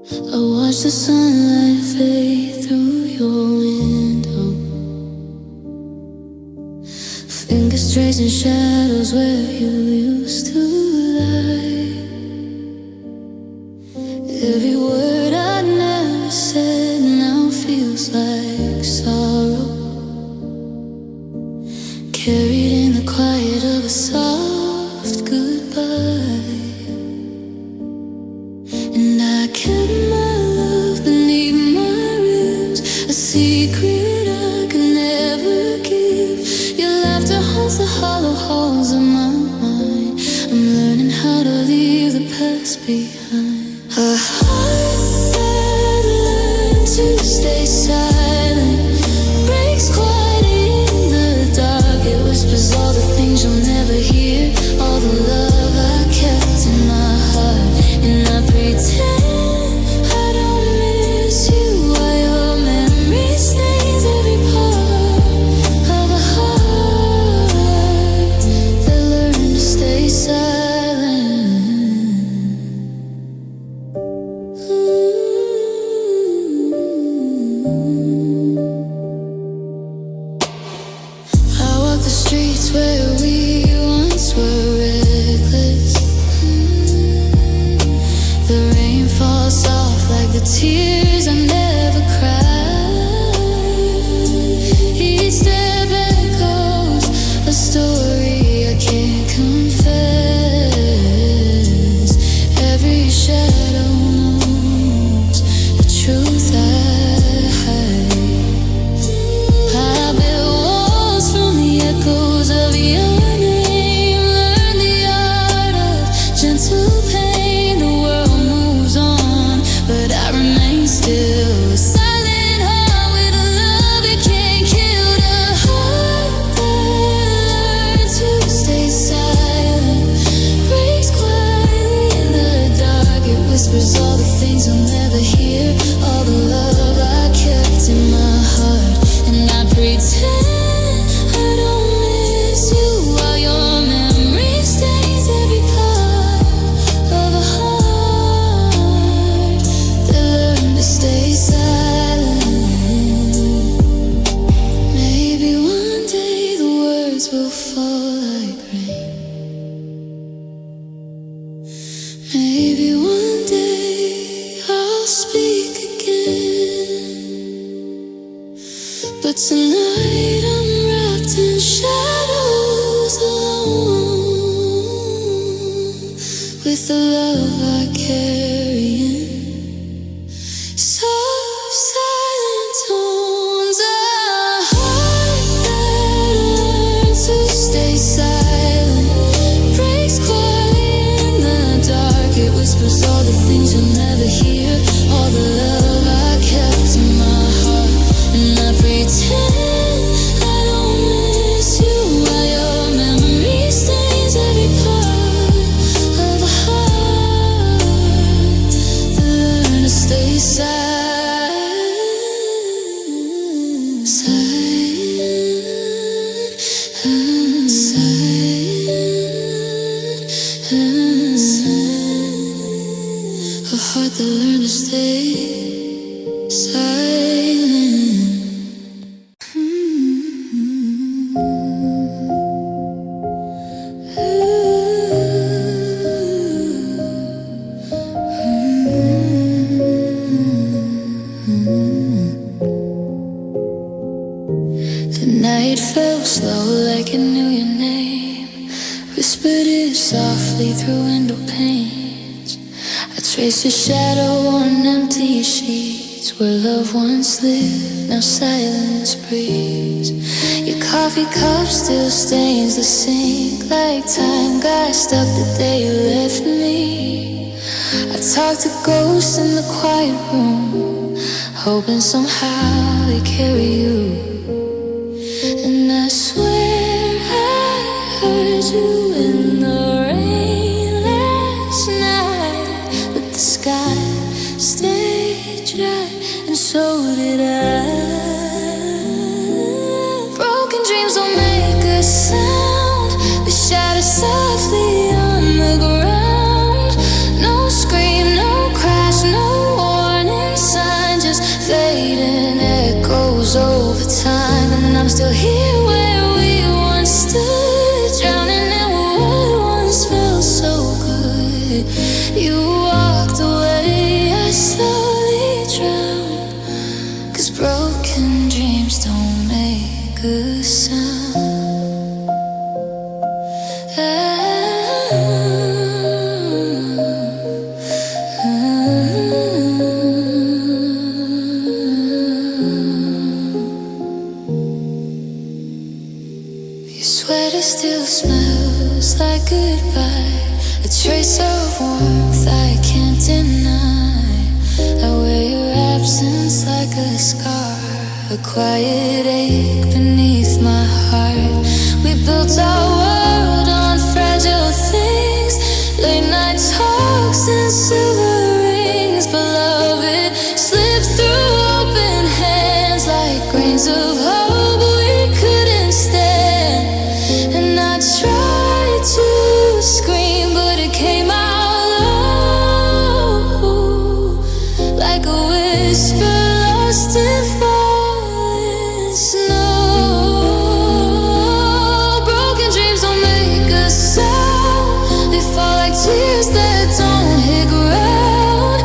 I watch the sunlight fade through your window, fingers tracing shadows where you used to lie. Every word I never said now feels like sorrow, carried in the quiet of a soft goodbye. And I kept my love beneath my ribs, a secret I could never keep. Your laughter haunts the hollow halls of my mind. I'm learning how to leave the past behind. A heart that learned to stay silent breaks quietly in the dark. It whispers all the things you'll never hear, all the love I kept in my heart. And I pretend I don't miss you while your memory stains every part of a heart that learned to stay silent. I walk the streets where we once were reckless. The rain falls soft like the tears I never cried. Each step echoes a story I can't confess. Every shadow knows the truth I hide. I built walls from the echoes of your name. Learn the art of gentle pain. The world moves on, but I remain still. A silent heart with a love it can't kill. The heart that learned to stay silent breaks quietly in the dark. It whispers all the things you'll never hear, all the love I kept in my heart. And I pretend I don't miss you while your memory stains every part of a heart that learned to stay silent. Maybe one day the words will fall like rain. Maybe one day I'll speak again. But tonight I'm wrapped in shadows alone, with the love I carry in soft silent tones. A heart that learns to stay silent breaks quietly in the dark. It whispers all the things you'll never hear, all the love I kept in my heart. And I pretend I don't miss you while your memory stains every part of a heart that learned to stay silent. Silent, silent. A heart that learned to stay silent. The night fell slow like it knew your name, whispered it softly through window panes. I traced your shadow on empty sheets where love once lived, now silence breathes. Your coffee cup still stains the sink like time got stuck the day you left me. I talk to ghosts in the quiet room, hoping somehow they carry you. And I swear I heard you in the rain last night, but the sky stayed dry, and so did I. Broken dreams don't make a sound, they shatter softly on the ground. No scream, no crash, no war. I'm still here where we once stood, drowning in what once felt so good. You walked away, I slowly drowned, 'cause broken dreams don't make a sound. Your sweater still smells like goodbye, a trace of warmth I can't deny. I wear your absence like a scar, a quiet ache beneath my heart. We built our world on fragile things, late night talks and silver rings, but love, it slipped through open hands like grains of hope we couldn't stand. And I tried to scream, but it came out low, like a whisper lost in falling snow. Broken dreams don't make a sound, they fall like tears that don't hit ground.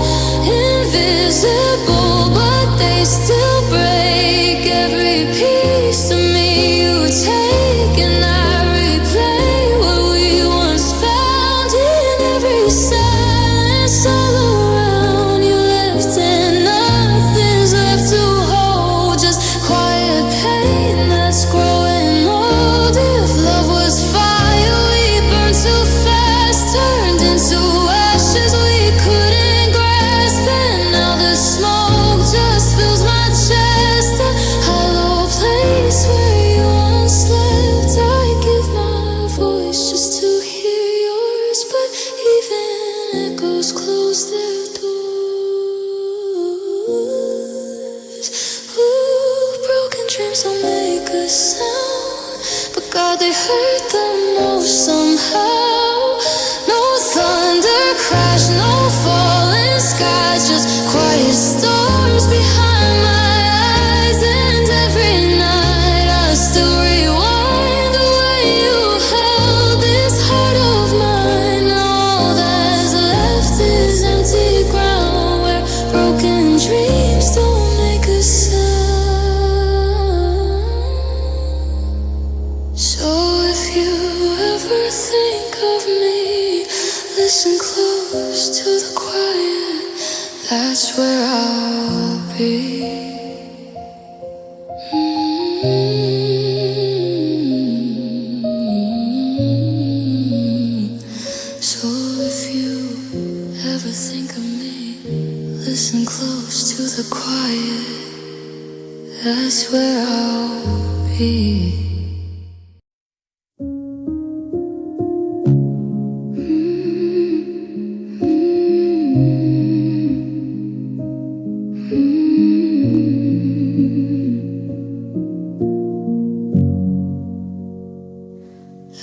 Invisible, but they still break. Every piece of me you take, and I replay what we once found in every silence all around. You left and nothing's left to hold, just quiet pain that's growing old. If love was fire, we burned too fast, turned into ashes we couldn't grasp. And now the smoke just fills my chest, a hollow place where you once slept. I give my voice just to hear yours, but even echoes close their doors. Ooh, broken dreams don't make a sound, but God, they hurt the most somehow. No thunder crash, no falling skies, just quiet storms behind my eyes. And every night I still rewind the way you held this heart of mine. All that's left is empty ground, where broken dreams don't make a sound. So if you ever think of me, listen close to the quiet, that's where I'll be. So if you ever think of me, listen close to the quiet, that's where I'll be.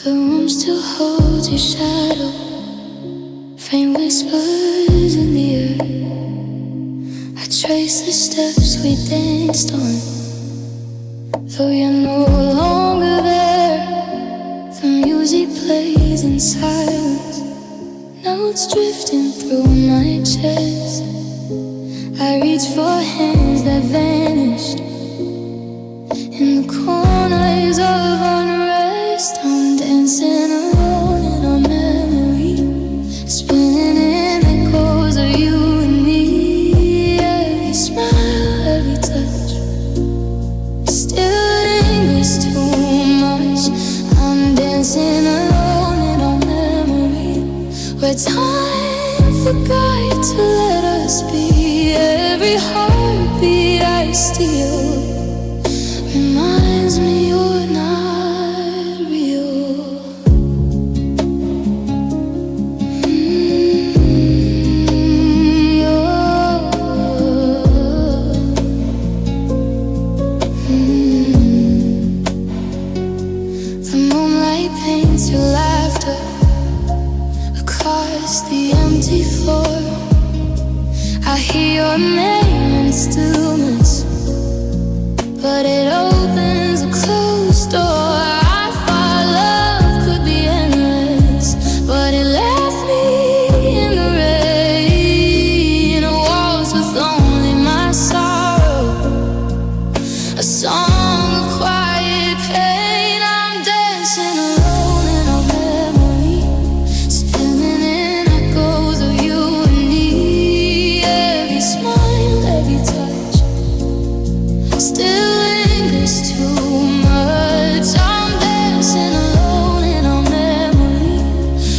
The room still holds your shadow, faint whispers in the air. I trace the steps we danced on, though you're no longer there. The music plays in silence, now it's drifting through my chest. I reach for hands that vanished in the corners of unrest. I'm dancing alone in our memory, spinning in echoes of you and me. Every smile, every touch still lingers too much. I'm dancing alone in our memory, where time forgot to let us be. Every heartbeat I steal reminds me you're not real. The moonlight paints your laughter across the empty floor. I hear your name in stillness, but it opens a close. store. I thought love could be endless, but it left me in the rain. Walls with only my sorrow, a song of quiet pain. I'm dancing alone in a memory, spinning in echoes of you and me. Every smile, every touch still lingers too much. I'm dancing alone in a memory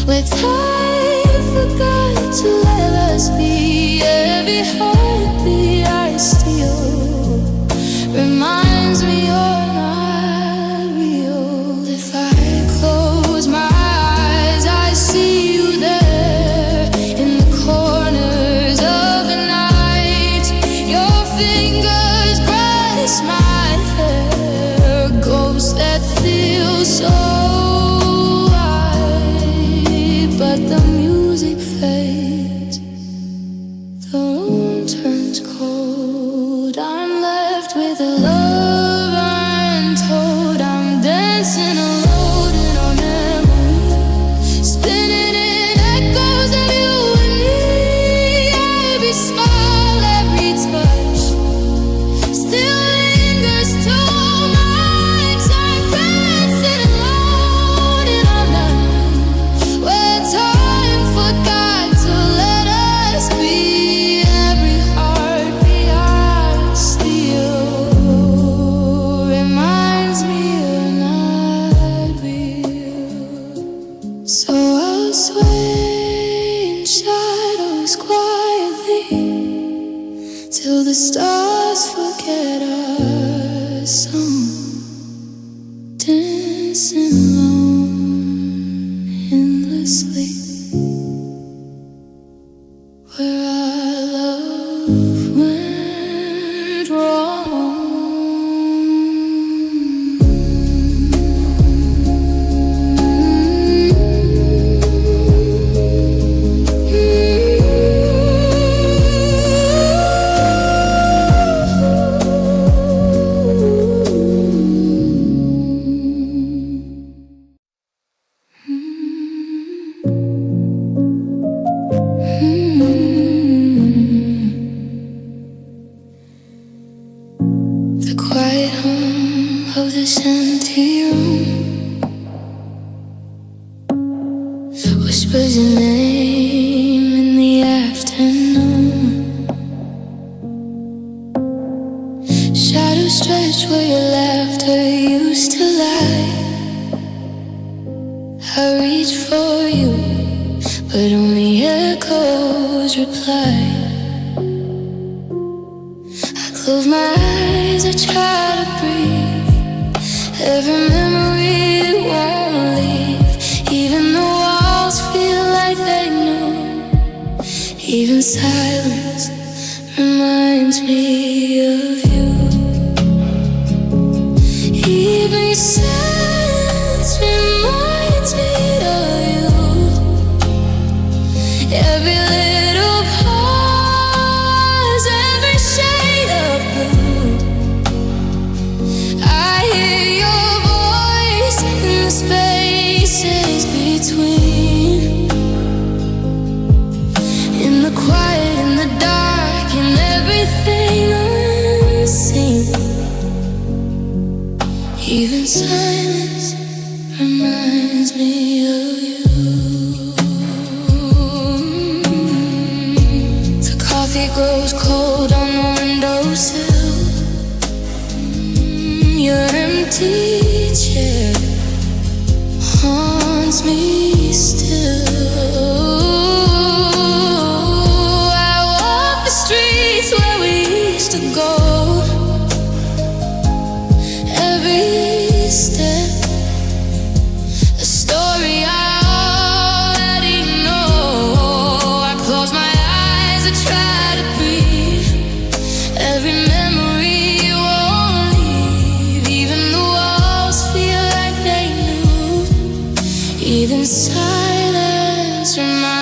where time forgot to let us be. Every heartbeat I steal reminds me you're not real. If I close my eyes, I see you there in the corners of the night. Your fingers brush my hair, ghosts that feel so right. But the music fades, the room turns cold. I'm left with a love untold. I'm dancing alone in a memory, spinning in echoes of you and me. Every smile, every touch still lingers too much. I'm dancing alone in a memory where time forgot to let us be. Every heartbeat I steal reminds me you're not real. So I'll sway in shadows quietly till the stars forget our song. Dancing alone endlessly where our love went wrong. The quiet hum of this empty room whispers your name in the afternoon. Shadows stretch where your laughter used to lie. I reach for you, but only echoes reply. Close my eyes, I try to breathe. Every memory it won't leave. Even the walls feel like they knew. Even silence reminds me of you. Even silence reminds me of you. Every little pause, every shade of blue. I hear your voice in the spaces between. In the quiet, in the dark, in everything unseen. Even silence reminds me of you. The coffee grows cold on the windowsill. Your empty chair haunts me still. I walk the streets where we used to go. Every step, a story I already know. I close my eyes, I try to breathe. Every memory you won't leave. Even the walls feel like they knew. Even silence reminds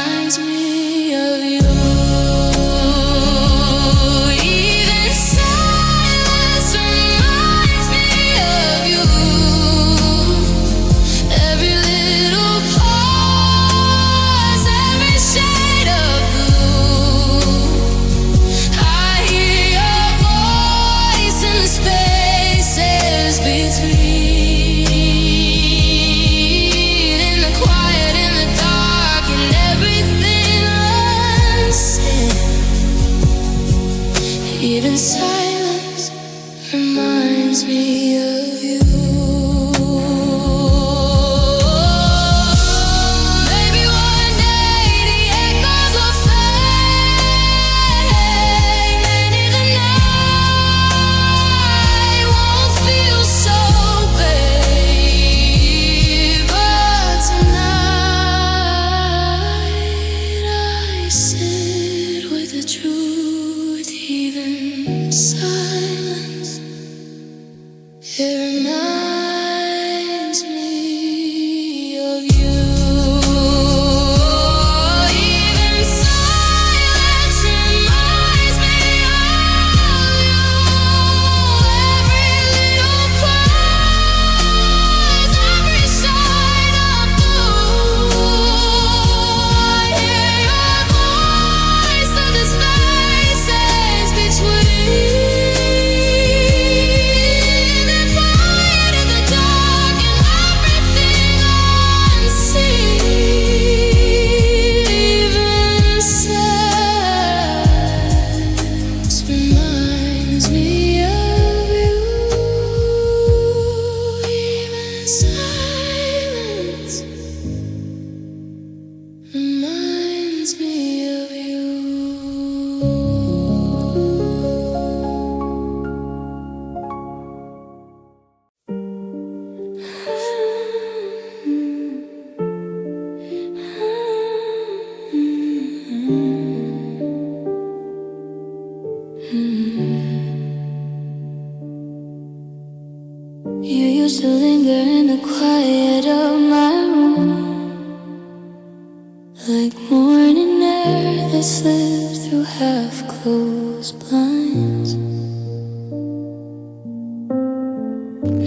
Even silence reminds me of you. Maybe one day the echoes will fade. Maybe the night won't feel so big. But tonight I sit with the truth, even silence. It reminds me of you. Even silence reminds me of you. Every little pause, every sign of blue. I hear your voice of the spaces between. You used to linger in the quiet of my room, like morning air that slipped through half-closed blinds.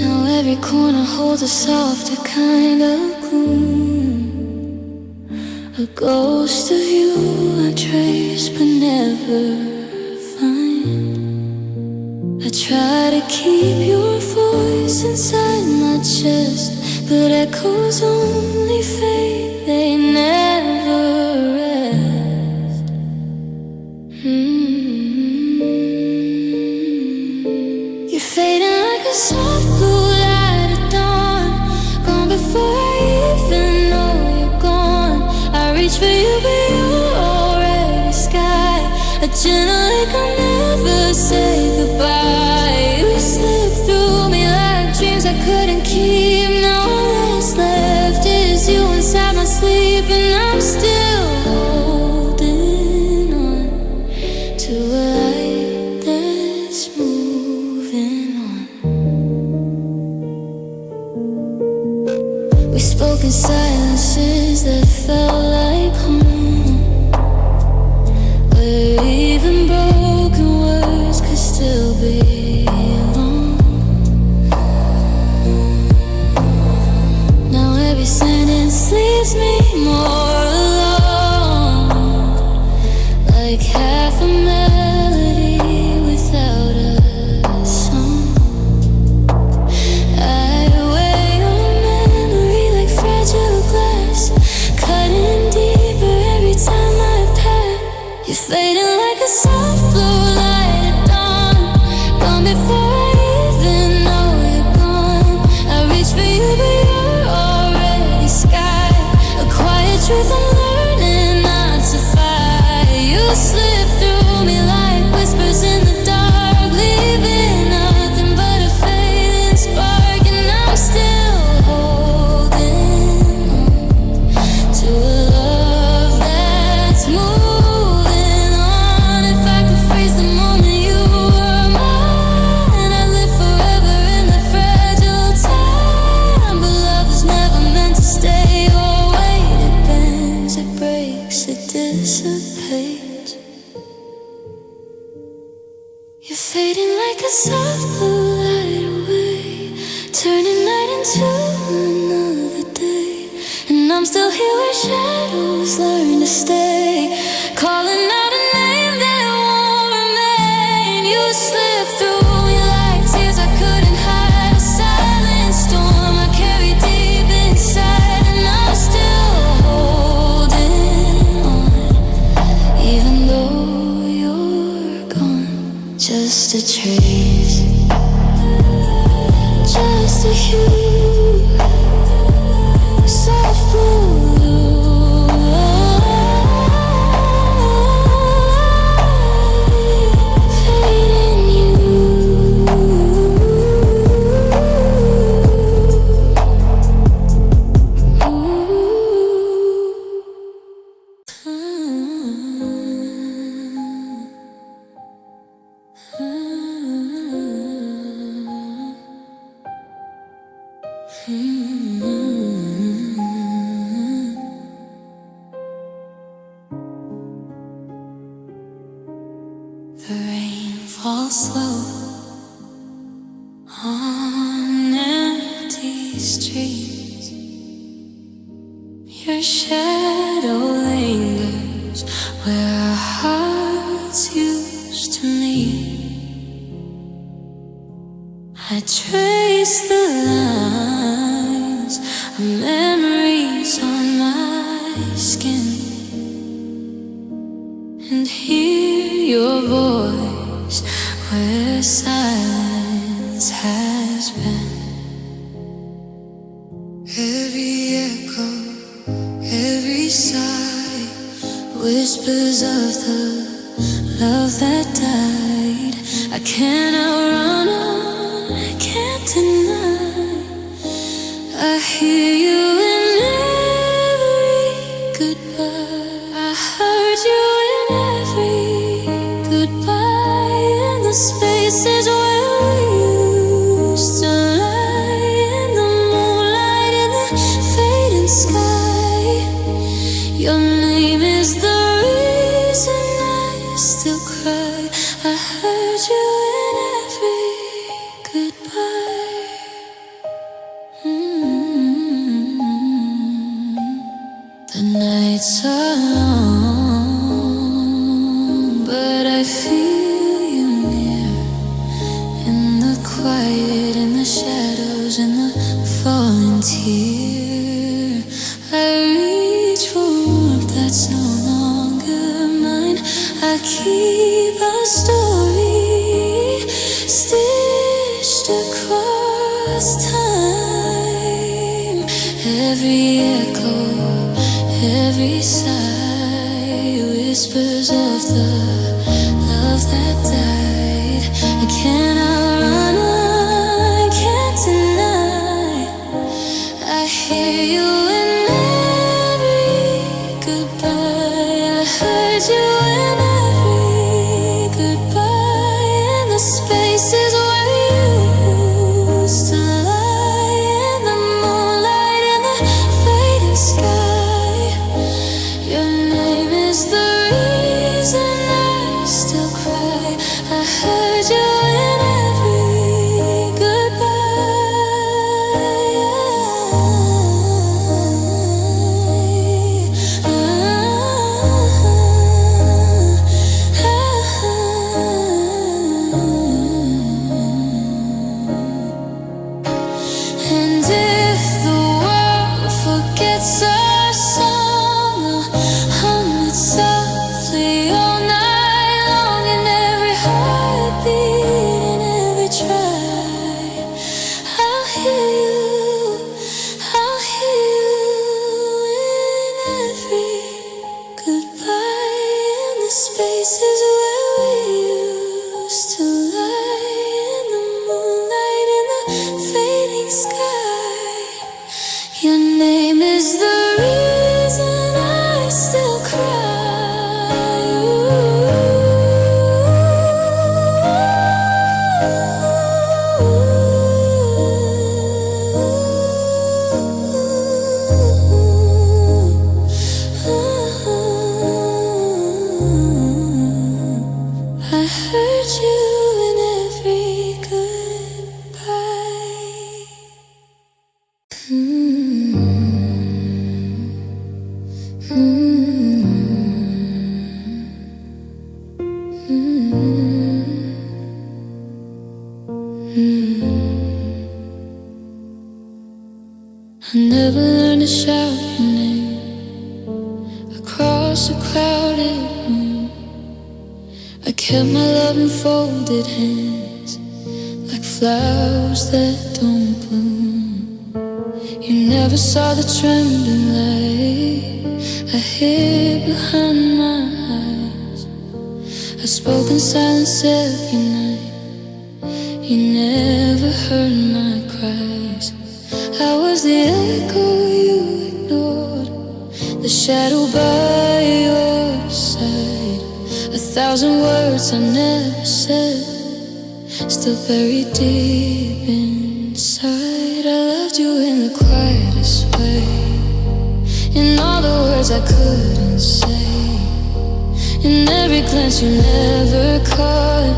Now every corner holds a softer kind of gloom, a ghost of you I trace but never find. I try to keep your voice inside my chest, but echoes only fade, they never rest. You're fading like a soft blue light at dawn, gone before I even know you're gone. I reach for you but you're already sky, a gentle lake I'll never say goodbye. You slip through me like dreams I couldn't keep. Now all that's left is you inside my sleep, and I'm still holding on to a light that's moving on. We spoke in silences that felt like home, where even broken words could still be alone. Now every sentence leaves me more alone, like half a melody without a song. I weigh your memory like fragile glass, cutting deeper every time I pass. You're fading like a soft blue light at dawn, gone before I even know you're gone. I reach for you but you're already sky, a quiet truth I'm learning not to fight. You slip through me like whispers in the dark, leaving nothing but a fading spark, and I'm still holding on to a love that's moving on. If I could freeze the moment you were mine, I'd live forever in the fragile time. But love is never meant to stay or wait. It bends, it breaks, it dissipates. You're fading like a soft blue light away, turning night into another day, and I'm still here where shadows learn to stay, calling out a name that won't remain. You slip through me like tears I couldn't hide, a silent storm I carry deep inside, and I'm still holding on, even though you're gone. just a trace, just a hue, soft blue, fading you. The rain falls slow on empty streets. Your shadow lingers where our hearts used to meet. I trace the lines of memories on my skin and hear your voice where silence has been. Every echo, every sigh, whispers of the love that died. I can't outrun or I can't deny. I hear you in every goodbye. I heard you in every goodbye. In the spaces where we used to lie, in the moonlight, in the fading sky. Your name is the reason I still cry. I heard you in every goodbye. The nights are long, but I feel you near. In the quiet, in the shadows, in the falling tear. I reach for warmth that's no longer mine. I keep our story stitched across time. Every echo, every sigh, whispers of the love that died. I can't outrun, I can't deny. I hear you in every goodbye. I heard you in every goodbye. In the spaces where you used to lie, in the moonlight, in the fading sky. Your name is the reason I still cry. I heard you in every goodbye. And if the world forgets our song, I'll hum it softly all night long. In every heartbeat, in every try, I'll hear you in every goodbye. In the spaces where we used to lie, in the moonlight, in the fading sky. Your name is the reason I still cry. I heard you in every goodbye. I never learned to shout your name across a crowded room. I kept my love in folded hands, like flowers that don't bloom. You never saw the trembling light I hid behind my eyes. I spoke in silence every night. You never heard my cries. I was the echo you ignored, the shadow by your side. 1,000 words I never said, still buried deep inside. I loved you in the quietest way, in all the words I couldn't say, in every glance you never caught,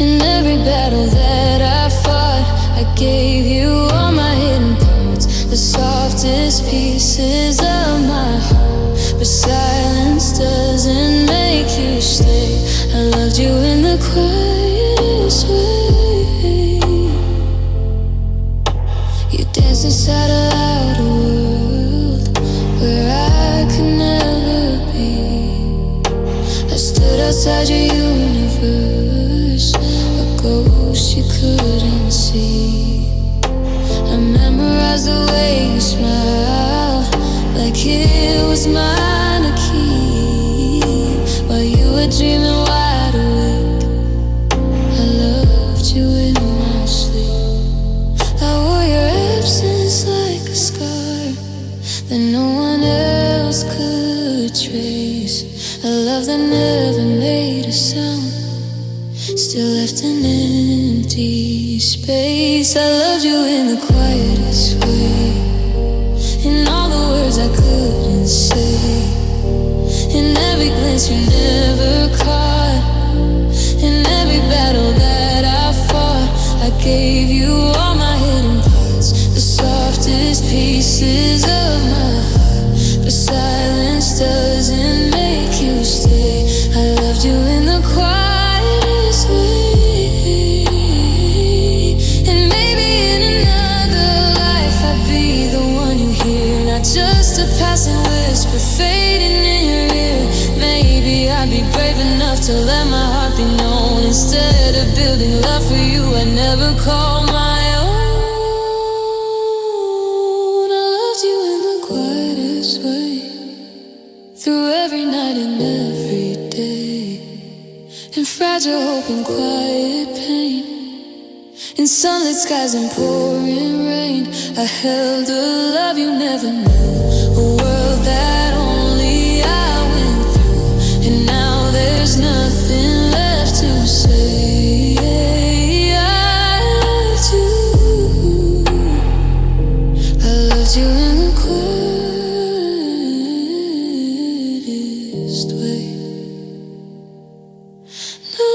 in every battle that I fought. I gave you all my hidden parts, the softest pieces of my heart. But silence doesn't make you stay. I loved you in the quietest way. You dance inside a louder world where I could never be. I stood outside your universe, a ghost you couldn't see. I memorized the way you smile, like it was mine to keep. While you were dreaming wide awake, I loved you in my sleep. I wore your absence like a scar that no one else could trace. A love that never made a sound, still left an empty space. I loved you in the quietest way, in all the words I couldn't say, in every glance you never caught, in every battle that I fought. I gave you all my hidden parts, the softest pieces of my heart. But silence doesn't make you stay. I loved you in the quietest way. And maybe in another life I'd be the one you hear, not just a passing whisper fading in your ear. Maybe I'd be brave enough to let my heart be known. Instead of building love for you I never call my own. I loved you in the quietest way, through every night and every day, in fragile hope and quiet pain, in sunlit skies and pouring rain. I held a love you never knew, a world that only I went through. And now there's nothing left to say. I loved you, I loved you in the quietest way. No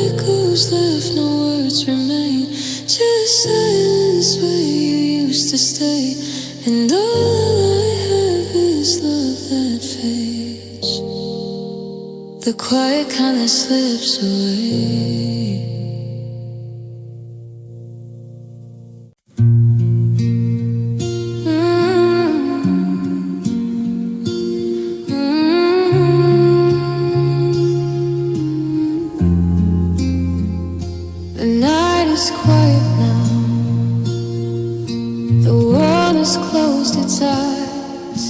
echoes left, no words remain, just silence where you used to stay. And all I have is love that fades, the quiet kind that slips away. The night is quiet now, the world has closed its eyes.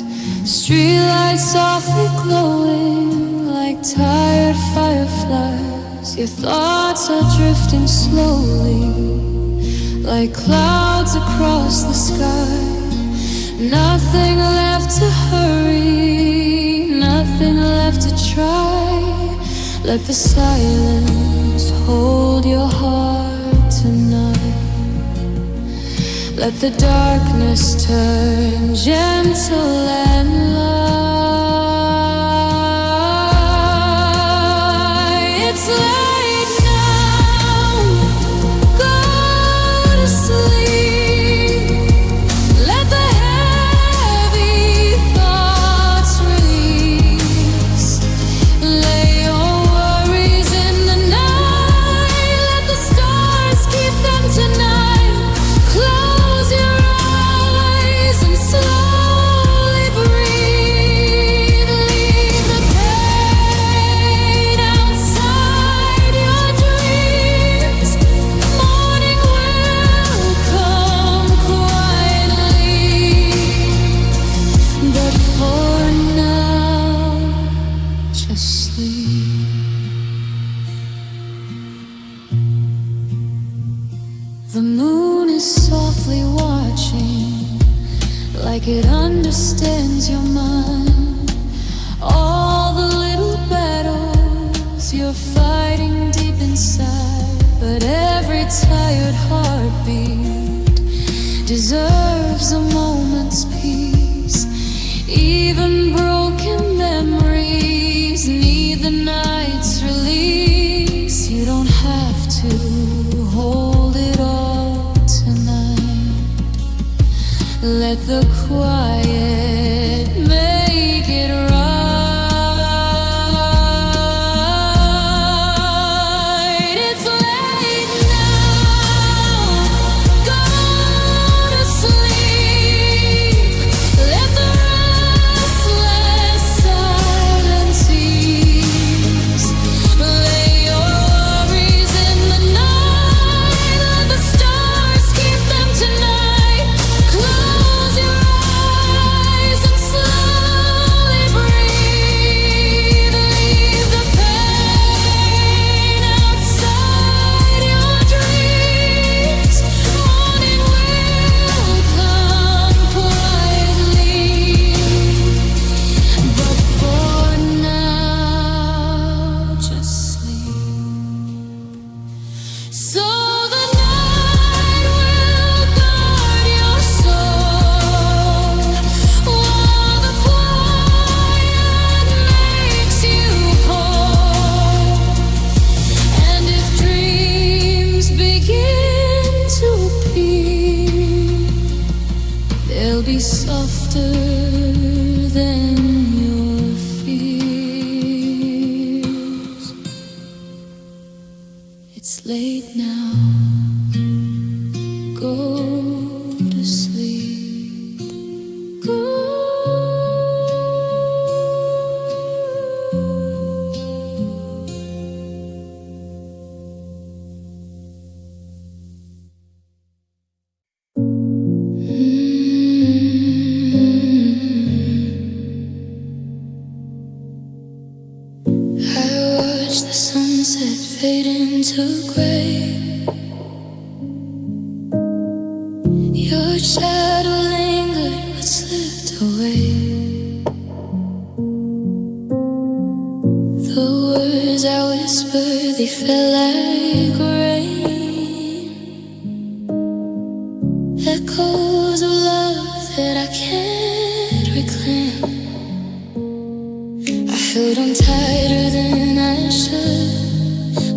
Streetlights softly glowing like tired fireflies. Your thoughts are drifting slowly like clouds across the sky. Nothing left to hurry, nothing left to try. Let the silence hold your heart tonight. Let the darkness turn gentle and light. It's late now, go to sleep. Let the heavy thoughts release. Lay your worries in the night. Let the stars keep them tonight. Close your eyes and slowly breathe. The moon is softly watching, like it understands your mind. All the little battles you're fighting deep inside, but every tired heartbeat deserves a moment's peace. Even broken memories need the night's release. You don't have to hold it all tonight. Let the quiet make it right. It's late now, go to sleep. Let the restless silence ease. Lay your worries in the night. Let the stars keep them tonight. Close your eyes and slowly breathe. Leave the pain outside your dreams. Morning will come quietly, but for now, just sleep. So the night will guard your soul, while the quiet makes you whole. And if dreams begin to appear, they'll be softer than your fears. It's late now, go to sleep. Go. I watch the sunset fade into gray. Your shadow lingered but slipped away. The words I whispered, they fell like rain. Echoes of love that I can't reclaim. I held on tighter than I should,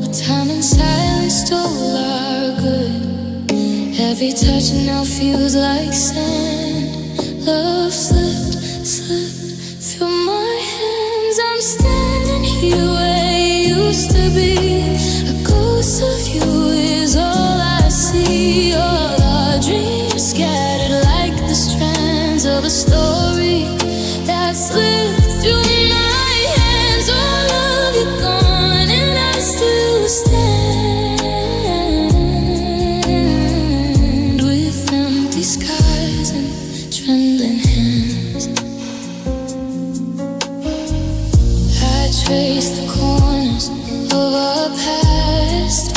but time and silence stole our good. Every touch now feels like sand. Love slipped through my hands. I'm standing here where you used to be. A ghost of you is all I see. All our dreams scattered like the strands of a story that slipped through my hands. All of you gone and I still stand with empty skies and trembling hands. I trace the corners of our past,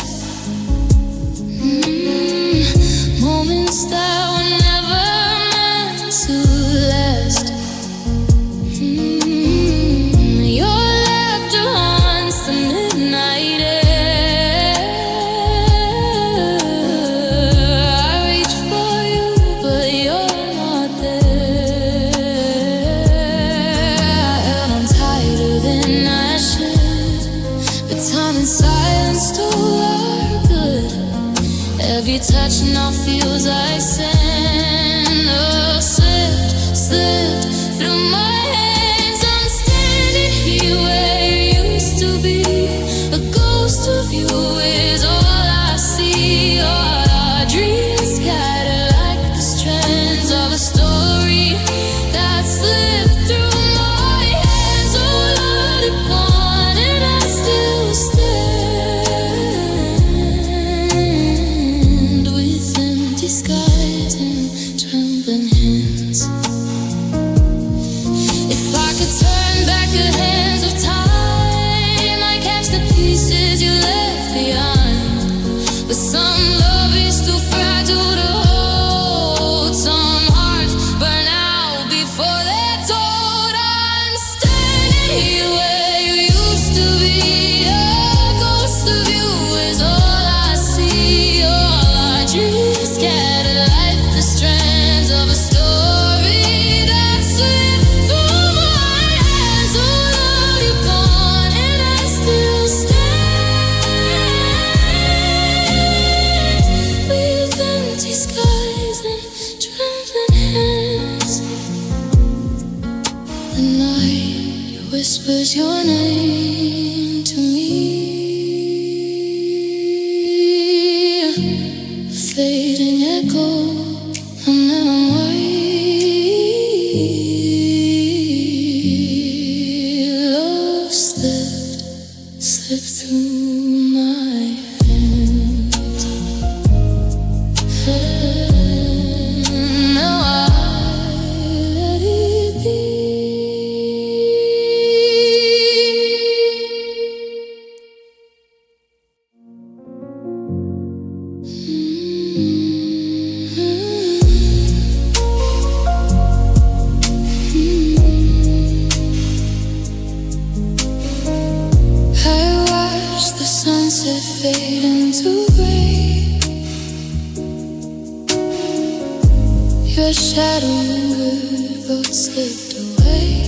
moments that were never meant to last. Your laughter haunts the midnight air. I reach for you, but you're not there. I held on tighter than I should, but time and silence stole our good. Every touch now feels like sand. Oh, slipped through my hands. I'm standing here where you used to be. A ghost of you is all I see. All our dreams scattered like the strands of a story that slipped through my hands. Oh, Lord, it's gone and I still stand with empty skies and trembling hands. If I could turn back the hands of time, I catch the pieces you left behind. watched it fade into gray. Your shadow lingered but slipped away.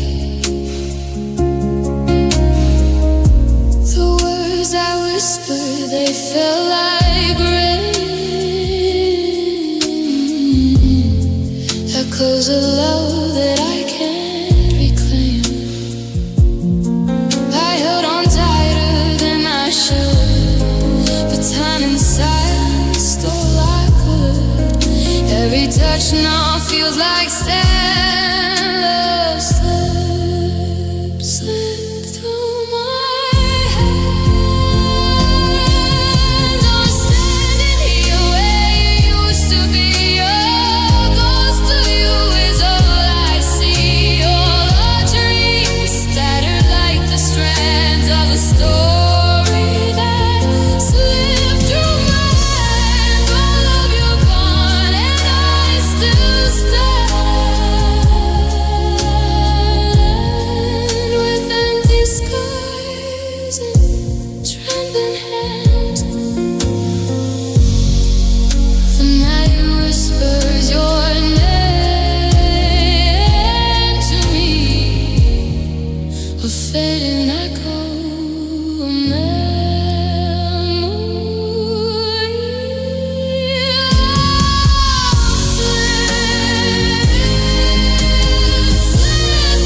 The words I whispered, they felt like rain. Echoes of love that I can't reclaim. I held on tighter than I should, but time and silence stole I could. Every touch now feels like sand. Love slipped, slipped through my hands. I'm standing here where you used to be. Your ghost of you is all I see. All our dreams scattered like the strands of a story that slipped through my hands. All of you gone and I still stand with empty skies and trembling hands. The night whispers your name to me, a fading echo, a memory. Slip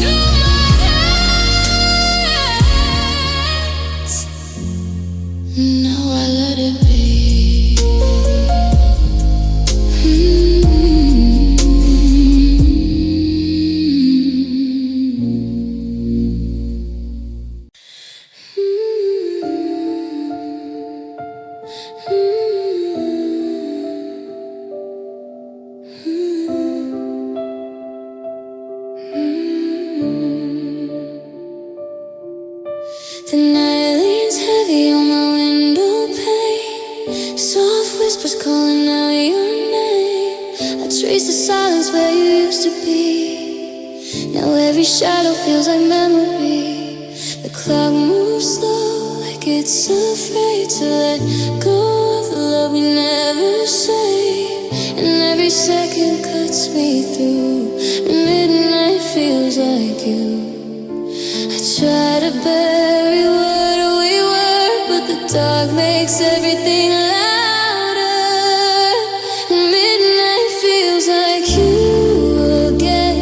through my hands. Now I let it be. The night leans heavy on my window pane. Soft whispers calling out your name. I trace the silence where you used to be. Now every shadow feels like memory. The clock moves slow, like it's afraid to let go of the love we never saved. And every second cuts me through. Midnight feels like you. I try to bury what we were, but the dark makes everything louder. Midnight feels like you again,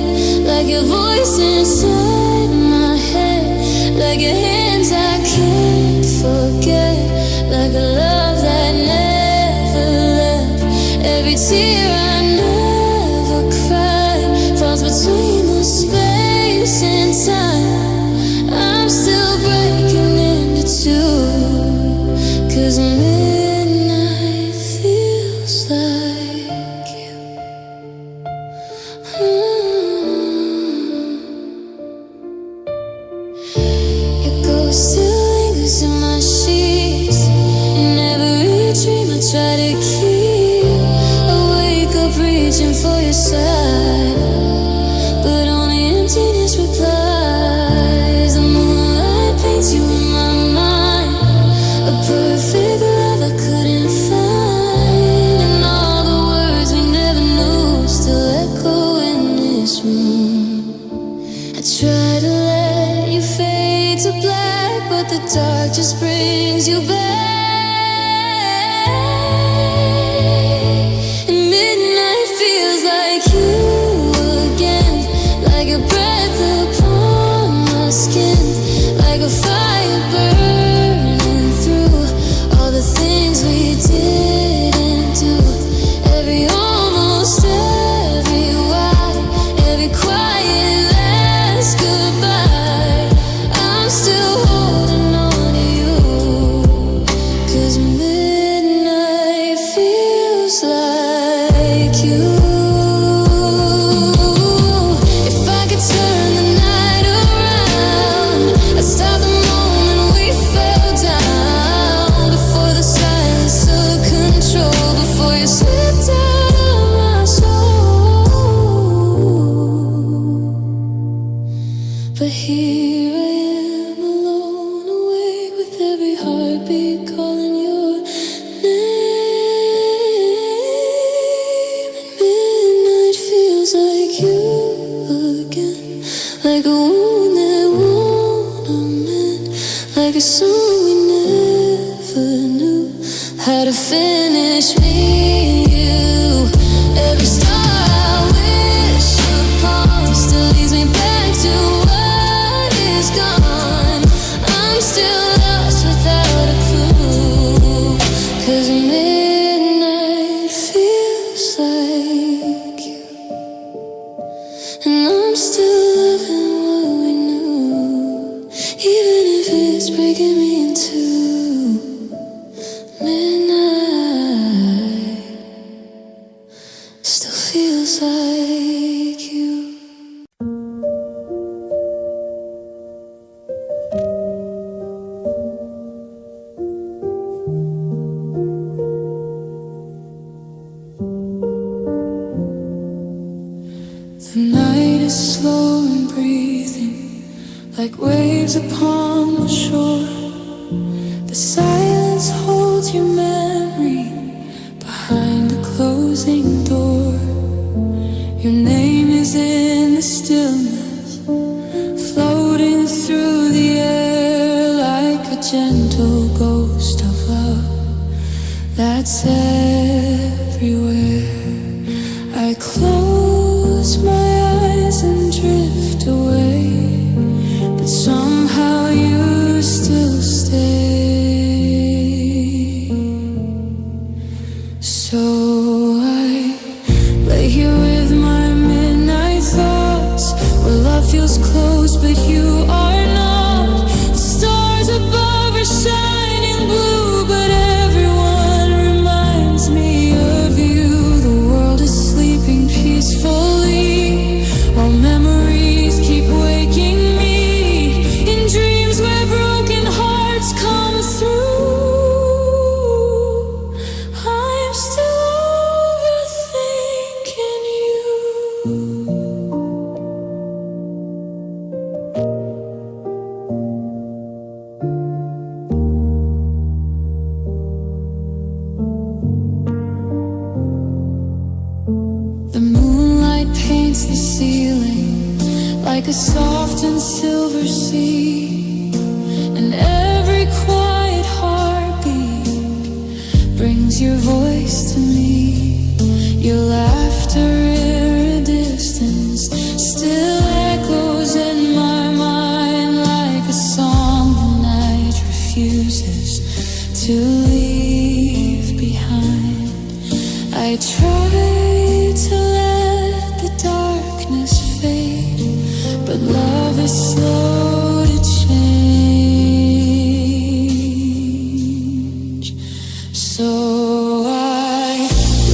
like your voice inside my head, like your hands I can't forget, like a love that never left. Every tear I never cried falls between the space and time. I'm still breaking into two, 'cause midnight feels like you. Your ghost still lingers in my sheets. In every dream I try to keep, I wake how to finish me and you. Every star I wish upon still leads me back to what is gone. I'm still lost without a clue, 'cause midnight feels like you, and I'm still loving what we knew, even if it's breaking me in two. Midnight still feels like you. The night is slow and breathing like waves upon the shore. The silence holds your memory behind a closing door. Your name is in the stillness, floating through the air like a gentle ghost of love that's everywhere. I close my eyes and drift away, but somehow you still stay. So I lay here with my midnight thoughts, where love feels close but you are not. The stars above are shining blue, but everyone reminds me of you. The world is sleeping peacefully while memories keep waking me in dreams where broken hearts come through. I'm still overthinking you. The moonlight paints the ceiling like a soft and silver sea, and every quiet heartbeat brings your voice to me. Your laughter iridescent still echoes in my mind like a song the night refuses to leave behind. I try to let the darkness fade, but love is slow to change. So I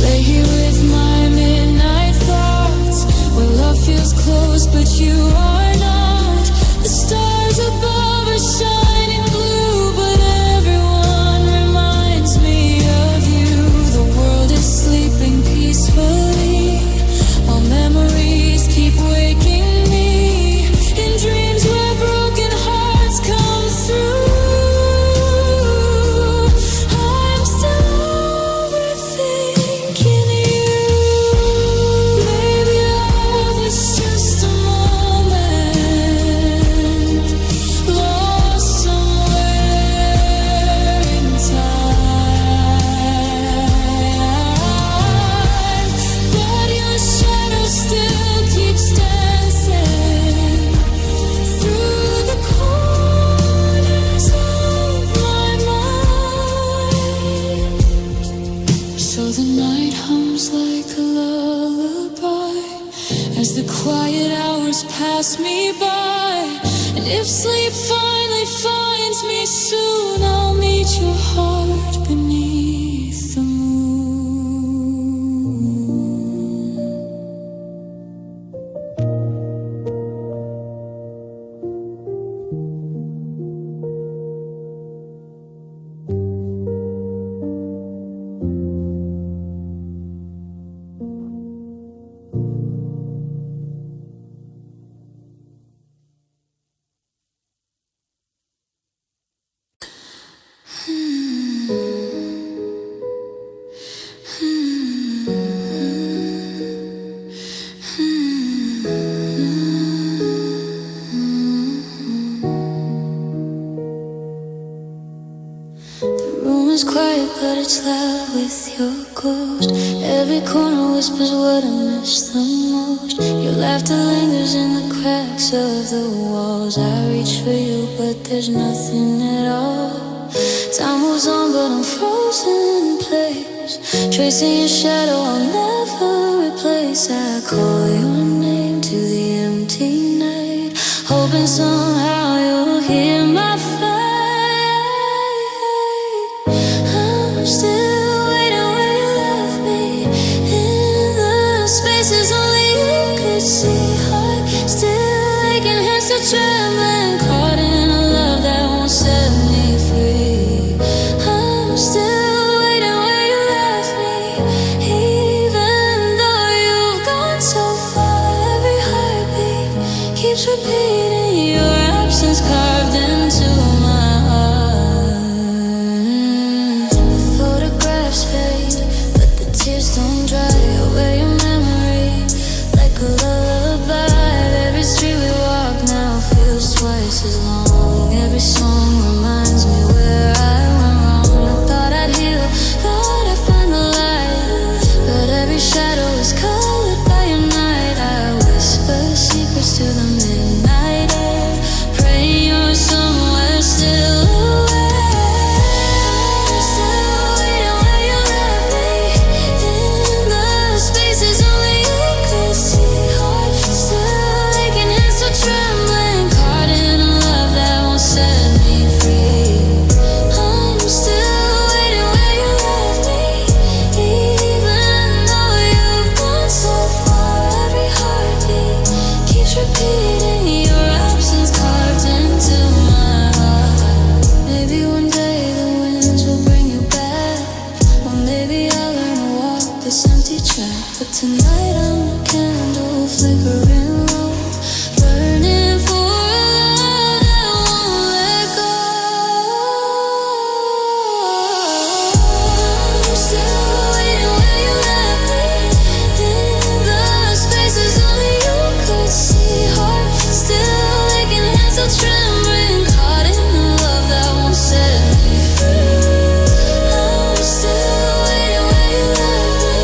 lay here with my midnight thoughts, where love feels close but you are not. The stars above are shining blue, but everyone reminds me of you. The world is sleeping peacefully while memories keep waking me in dreams where broken hearts come through. I'm still overthinking you. Maybe love is just a moment lost somewhere in time, but your shadow still keeps dancing through the corners of my mind. So the night hums like a lullaby as the quiet hours pass me by. And if sleep finally finds me soon, I'll meet your heart beneath the moon. is quiet, but it's loud with your ghost. Every corner whispers what I miss the most. Your laughter lingers in the cracks of the walls. I reach for you, but there's nothing at all. Time moves on, but I'm frozen in place. Tracing your shadow I'll never replace. I call your name to the empty night, hoping somehow you'll hear my fight. I'm still waiting where you left me, in the spaces only you could see. Heart still aching, hands still trembling, caught in a love that won't set me free. I'm still waiting where you left me, even though you've gone so far. Every heartbeat keeps repeating, your absence carved into my heart. The photographs fade, but the tears don't dry away your memory like a lullaby. Every street we walk now feels twice as long. Every song reminds me where I went wrong. I thought I'd heal, thought I'd find the light, but every shadow is colored by your night. I whisper secrets to the midnight air, praying you're somewhere still aware. I'm still waiting where you left me, in the spaces only you could see. Heart still aching, hands still trembling, caught in a love that won't set me free. I'm still waiting where you left me, even though you've gone so far. Every heartbeat keeps repeating, your absence carved into my heart. Maybe one day the winds will bring you back, or maybe I'll learn to walk this empty track. But tonight I'm a candle flickering low, burning for a love that won't let go. I'm still waiting where you left me, in the spaces only you could see. Heart still aching, hands still trembling, caught in a love that won't set me free. I'm still waiting where you left me,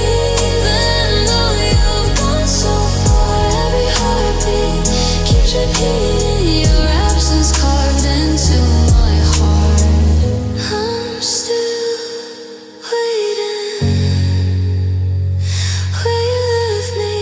even though you've gone so far. Every heartbeat keeps repeating, your absence carved into my heart. I'm still waiting where you left me.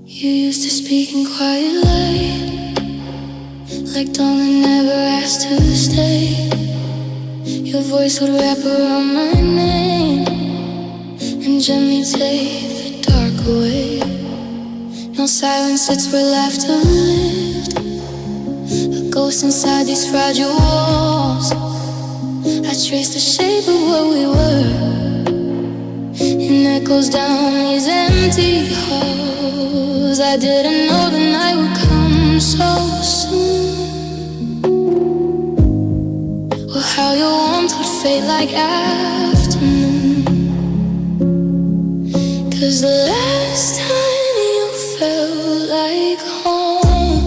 You used to speak in quiet light, like dawn that never asked to stay. Your voice would wrap around my name and gently take the dark away. No silence sits where laughter lived, a ghost inside these fragile walls. I trace the shape of what we were, and echoes down these empty halls. I didn't know the night would come so soon, or how your warmth would fade like afternoon. 'Cause the last time you felt like home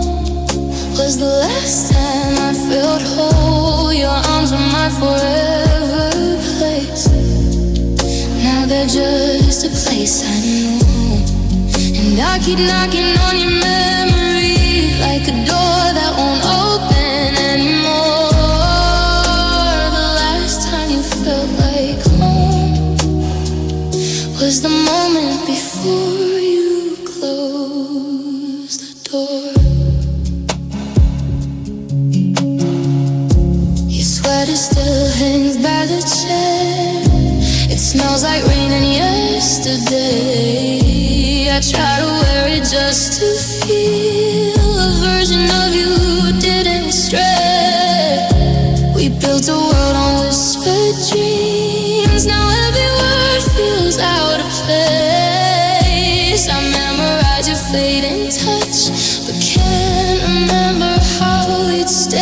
was the last time I felt whole. Your arms were my forever place. Now they're just a place I know, and I keep knocking on your memory like a door that won't open anymore. The last time you felt like home was the moment before you closed the door. Your sweater still hangs by the chair, it smells like rain and yesterday. I try to wear it just to feel a version of you didn't stray. We built a world on whispered dreams, now every word feels out of place. I memorize your fading touch, much, but can't remember how it stays.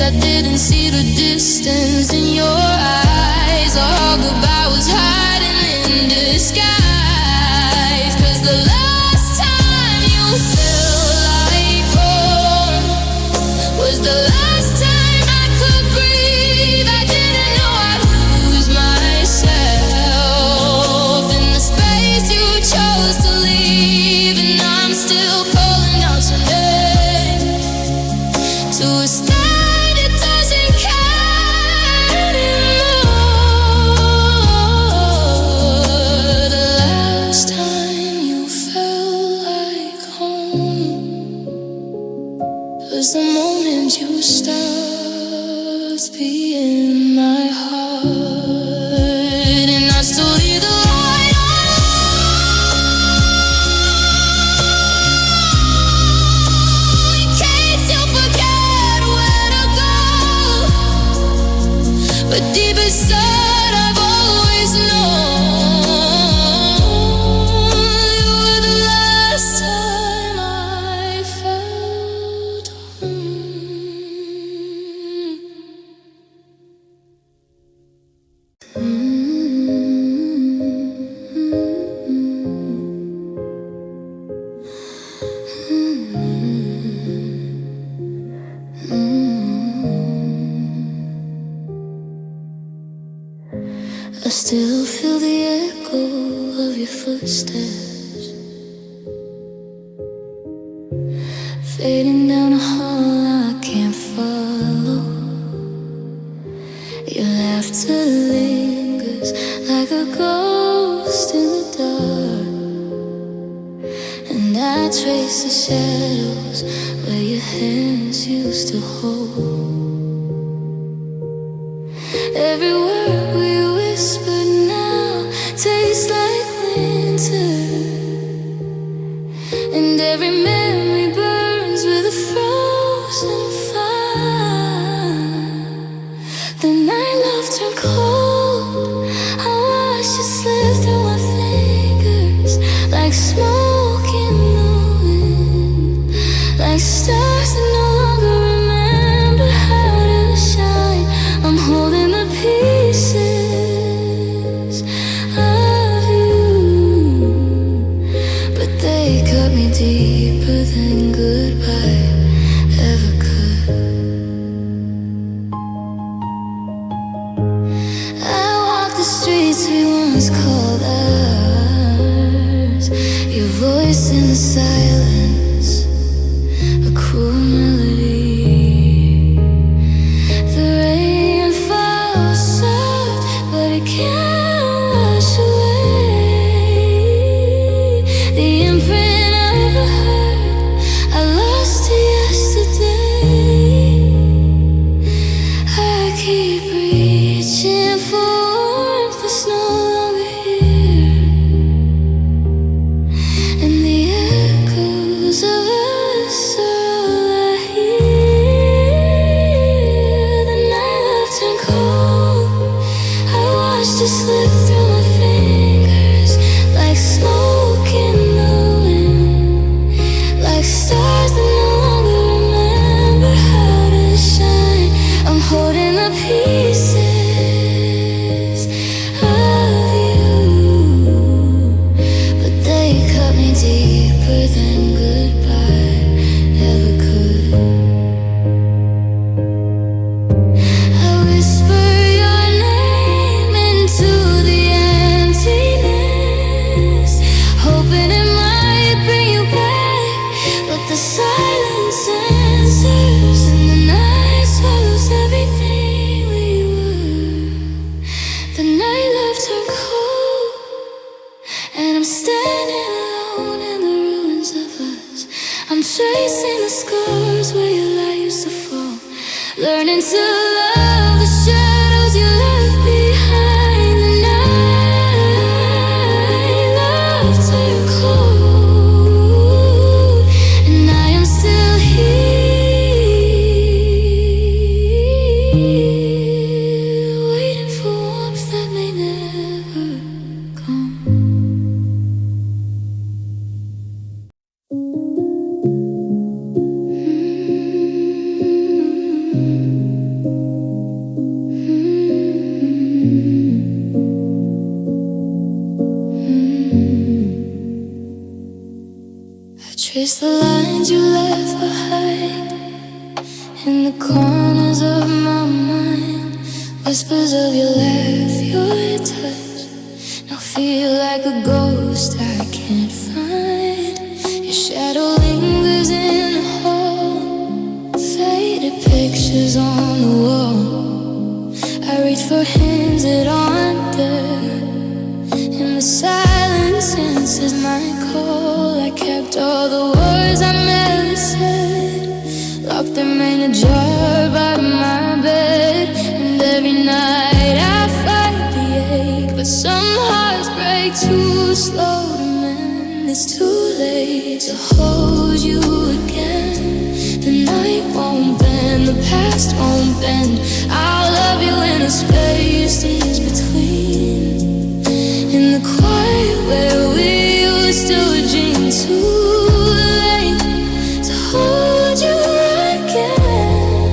I didn't see the distance in your eyes, or how goodbye was hiding in disguise. 'Cause the last time you felt like home was the last time I could breathe. I didn't know I'd lose myself in the space you chose to leave, and I'm still calling out your name to a state it doesn't care anymore. The last time you felt like home was the moment you stopped being my heart, and I still hear the light on in case you forget where to go. But deep inside I've always known you were the last time I felt I still feel the echo of your footsteps fading down a hall I can't follow. Your laughter lingers like a ghost in the dark, and I trace the shadows where your hands used to hold. Every word we whispered now tastes like winter, and every memory burns with a frozen fire. The night love turned cold, I watched it slip through my fingers like smoke in the wind, like stars that no longer remember how to shine. I'm holding the pieces of you, but they cut me deeper than goodbye ever could. I walk the streets we once called ours, your voice in the silence, a cruel melody. The rain falls soft, but it can't wash away the imprint I ever heard. I lost to yesterday. I keep reaching for warmth that's no longer here, and the echoes of us are all I hear. The night love turned cold, I watched it slip through my fingers like smoke in the wind, like stars that no longer remember how to shine. I'm holding the pieces of you, but they cut me deeper than goodbye ever could. I whisper your name into the emptiness, hoping it might bring you back, but the silence answers, and the night swallows everything we were. The night love turned cold, and I'm standing alone in the ruins of us. I'm tracing the scars where your light used to fall, learning to love the shadows you left behind. The night love turned cold, and I am still here, waiting for warmth that may never come. Trace the lines you left behind in the corners of my mind. Whispers of your laugh, your touch. Now feel like a ghost I can't find. Your shadow lingers in the hall. Faded pictures on the wall. I reach for hands that aren't there. In the silence answers my call. I kept all the words I never said, locked them in a jar by my bed. And every night I fight the ache, but some hearts break too slow to mend. It's too late to hold you again. The night won't bend, the past won't bend. I'll love you in the spaces between, in the quiet where we used to dream. Too late to hold you again,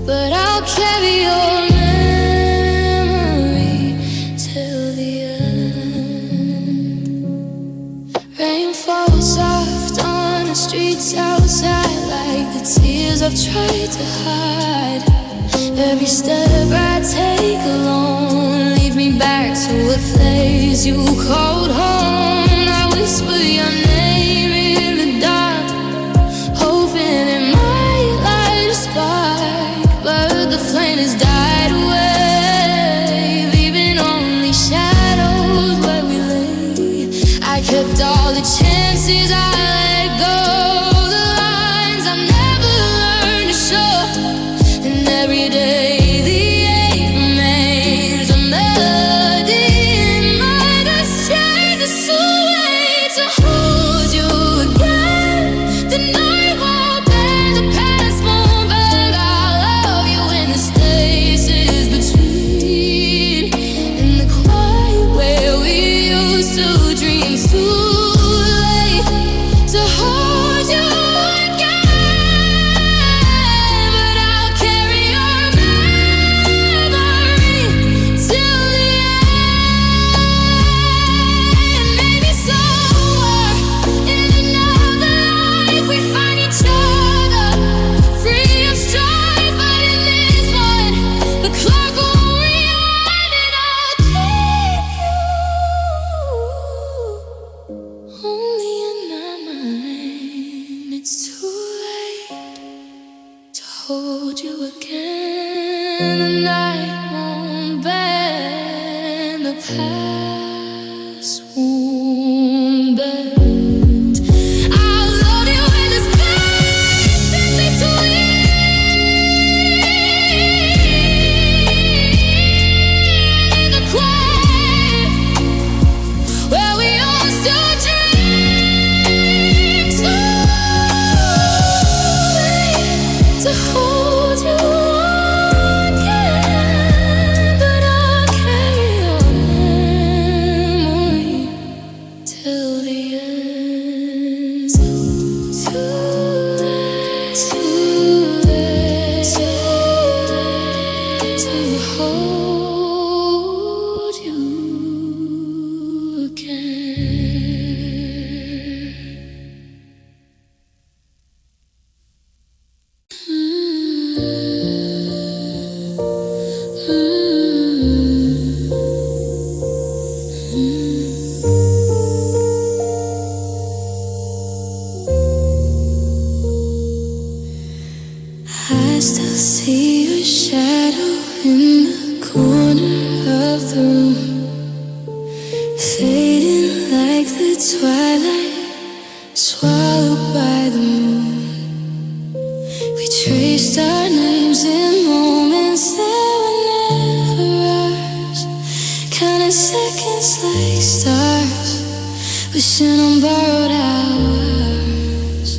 but I'll carry your memory till the end. Rain falls soft on the streets outside, like the tears I've tried to hide. Every step I take alone leave me back to a place you called home. I whisper your name in the dark, hoping it might light a spark, but the flame has died away, leaving only shadows where we lay. I kept all the chances I let go, the lines I never learned to show, and every day hold you again. The night won't bend, the past won't bend. I'll love you in the space in between, the quiet where we used to dream. To hold you again, but I'll carry your memory till the end. Too late, too late, too late to hold you again. I still see your shadow in the corner of the room, fading like the twilight, swallowed by the moon. We traced our names in moments that were never ours, counting seconds like stars, wishing on borrowed hours.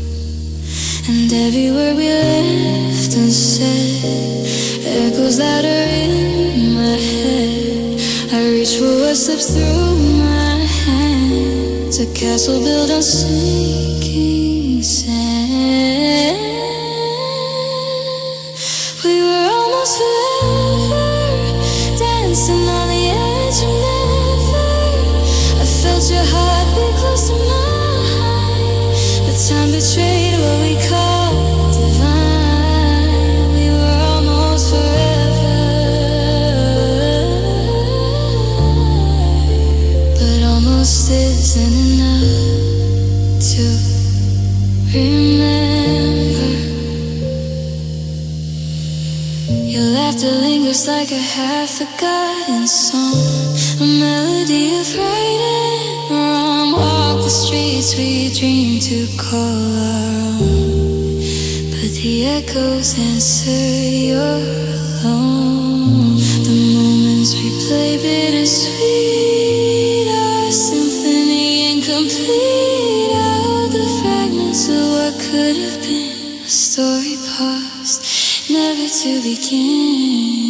And every word we left unsaid echoes louder in my head. I reach for what slips through my hands, a castle built on sinking time betrayed what we call divine. We were almost forever, but almost isn't enough to remember. Your laughter lingers like a half-forgotten song, a melody of right and wrong. Walk the streets we dream to call our own, but the echoes answer you're alone. The moments we play bittersweet, our symphony incomplete. Out the fragments of what could have been, a story paused, never to begin.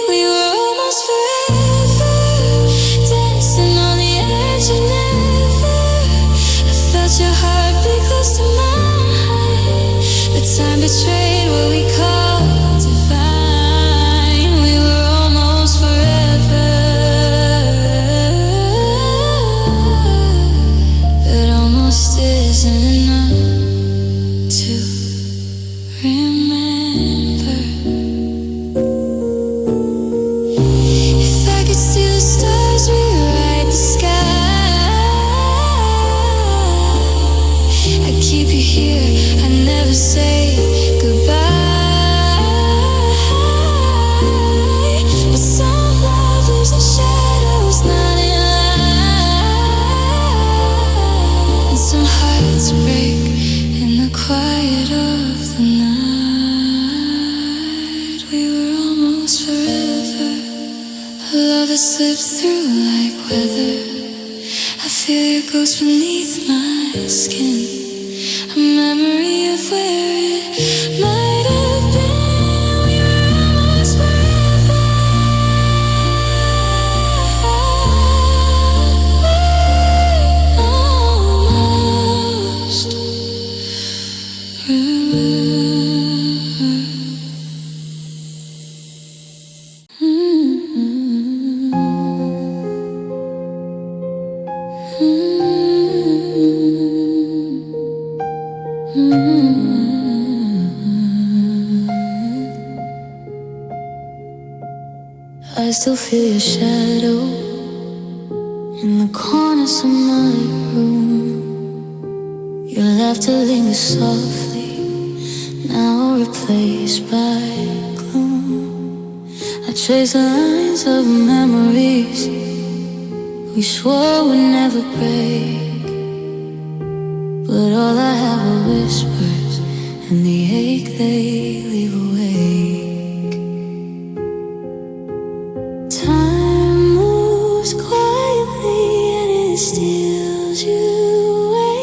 We were almost forever, dancing on the edge of never. I felt your heart beat close to mine, but time betrayed what we call divine. We were almost forever, but almost isn't enough to remember. If I could steal the stars, rewrite the sky, I'd keep you here, I'd never say goodbye. But some love lives in shadows, not in light, and some hearts break in the quiet of the night. We were almost forever, a love that slips through like weather. I feel your ghost beneath my skin, a memory of where it might have been. We were almost forever, almost forever. I still feel your shadow in the corners of my room. Your laughter lingers softly, now replaced by gloom. I trace the lines of memories we swore would never break, but all I have are whispers and the ache they leave awake. Time moves quietly and it steals you away,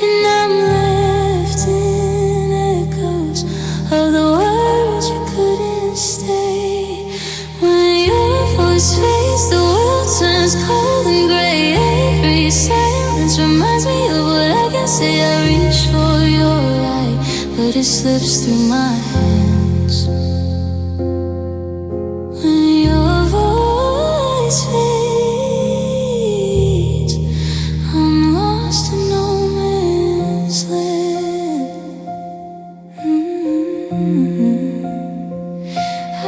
and I'm left in echoes of the words you couldn't stay. When your voice fades, the world turns cold and gray. Every silence reminds me of what I can say. I reach for your light, but it slips through my hands. When your voice fades, I'm lost in no man's land. I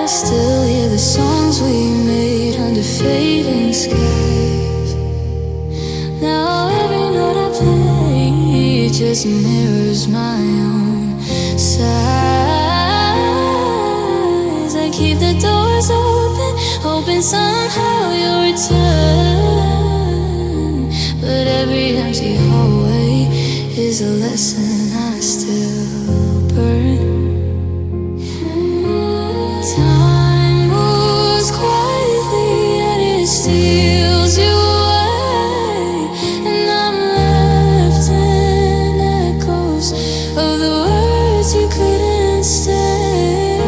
still hear the songs we made under fading skies. Now every note I play just mirrors my own sighs. I keep the doors open, hoping somehow you'll return, but every empty hallway is a lesson I still burn. Time moves quietly and it steals you away, and I'm left in echoes of the words you couldn't stay.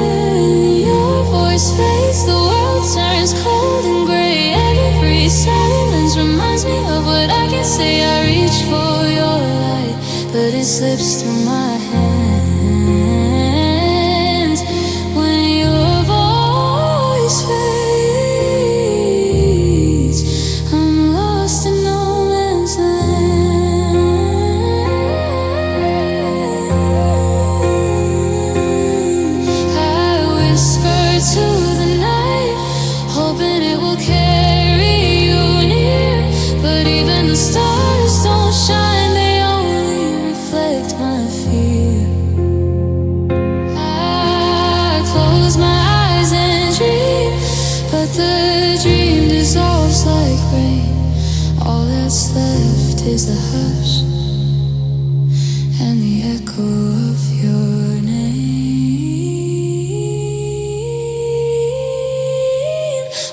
Your voice fades, the world turns cold and gray. Every silence reminds me of what I can say. I reach for your light, but it slips through my hands. When your voice fades, I'm lost in no man's land. that's left is the hush and the echo of your name.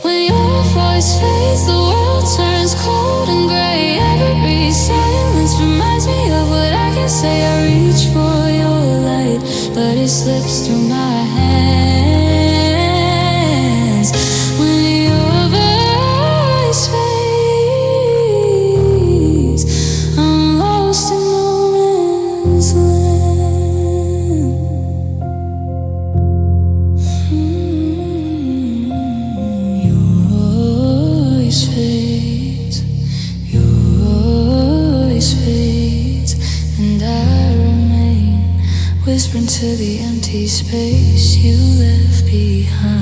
When your voice fades, the world turns cold and gray. Every silence reminds me of what I can say. I reach for your light, but it slips through my hands. When your voice fades, I'm lost in no man's land. Your voice fades, your voice fades, and I remain whispering to the empty space you left behind.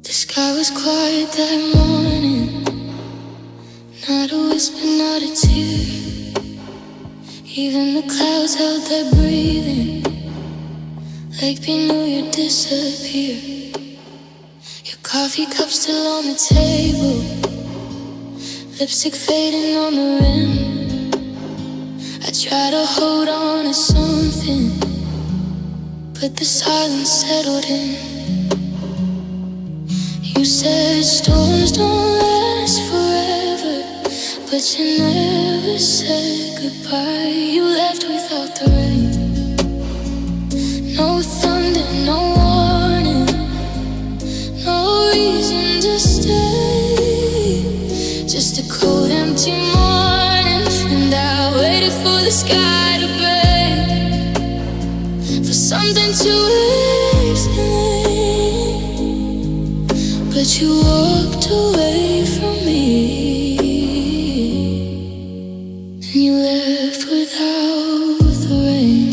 The sky was quiet that morning, not a whisper, not a tear. Even the clouds held their breathing, like they knew you'd disappear. Your coffee cup still on the table, lipstick fading on the rim. I try to hold on to something, but the silence settled in. You said storms don't last forever, but you never said goodbye. You left without the rain, no thunder, no warning, no reason to stay. Just a cold, empty morning, and I waited for the sky to break, for something to explain. But you walked away from me, and you left without the rain.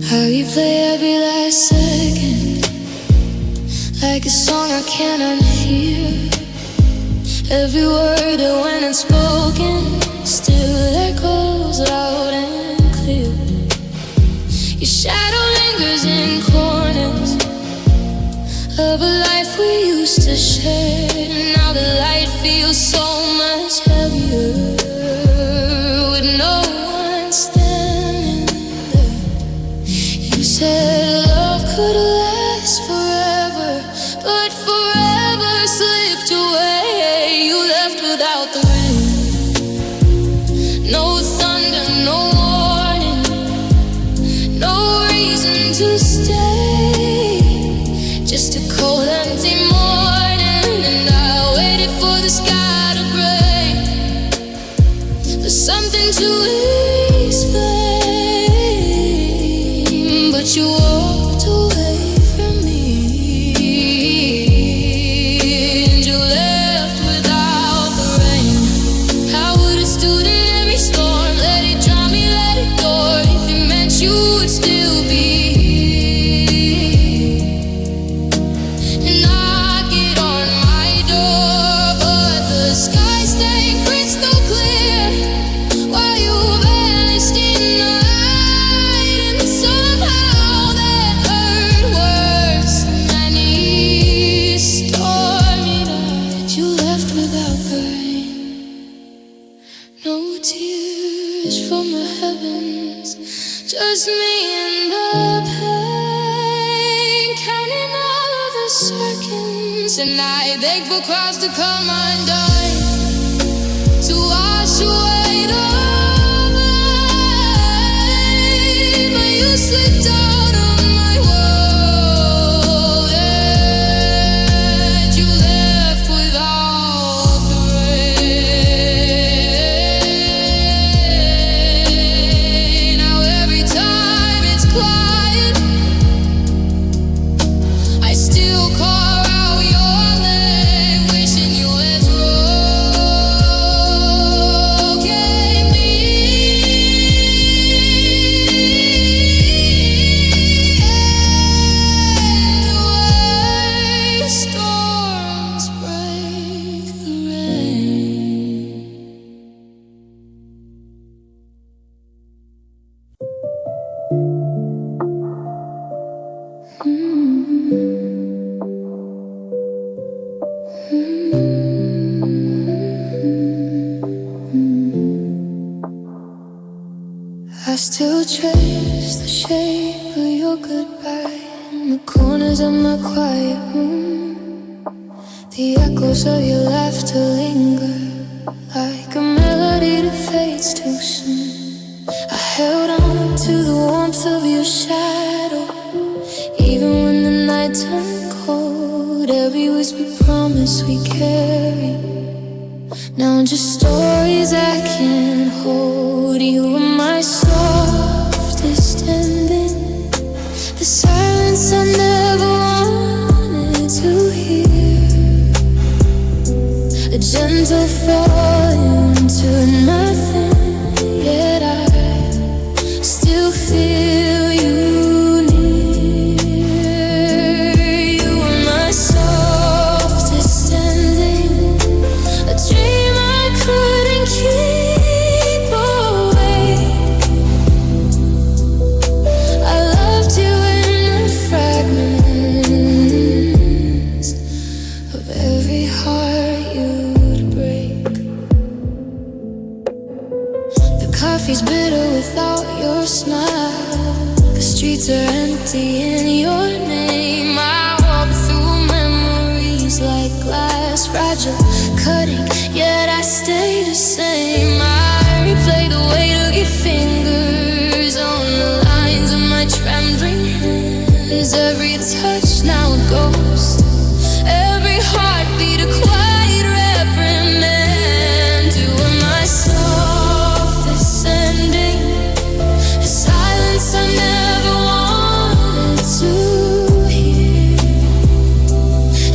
How you play every last second, like a song I can't unhear. Every word that went unspoken still echoes loud and clear. Your shadow lingers in corners of a life we used to share. Now the light feels so much heavier, with no one standing there. You said love could last forever, but forever slipped away. Without the rain, no thunder, no warning, no reason to stay. Just a cold, empty morning, and I waited for the sky to break, for something to explain. But you walked away from me, and you left without the rain. I would have stood in every storm, let it drown me, let it go, if it meant you would still be here. And knock it on my door, but the sky stayed crystal clear, while you vanished in the light. And somehow that hurt worse than any stormy night. You left without the rain, no tears from the heavens, just me and the pain, counting all of the seconds. And I begged for clouds to come undone, to wash away the rain. But you slipped out of my world, and you left without the rain. Now every time it's quiet, still trace the shape of your goodbye in the corners of my quiet room. The echoes of your laughter linger like a melody that fades too soon. I held on to the warmth of your shadow, even when the night turned cold. Every whisper promise we carried, now just stories I can't hold. You were my softest ending, the silence I never wanted to hear, a gentle fall into nothing, yet I still feel you near. You were my softest ending, a dream I couldn't keep away. I loved you in the fragments of every heart you'd break. The coffee's bitter without your smile, the streets are empty in your name. I walk through memories like glass, fragile, cutting, yet I stay the same. I replay the weight of your fingers on the lines of my trembling hands. Every touch now a ghost, every heartbeat a quiet reprimand. You were my softest ending, a silence I never wanted to hear,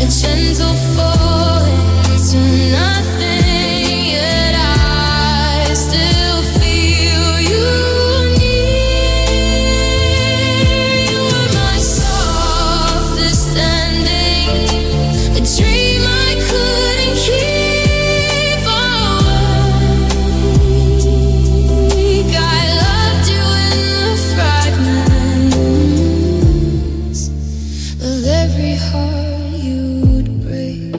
a gentle fall into nothing, yet I still feel you near. You were my softest ending, a dream I couldn't keep awake. I loved you in the fragments of every heart you'd break.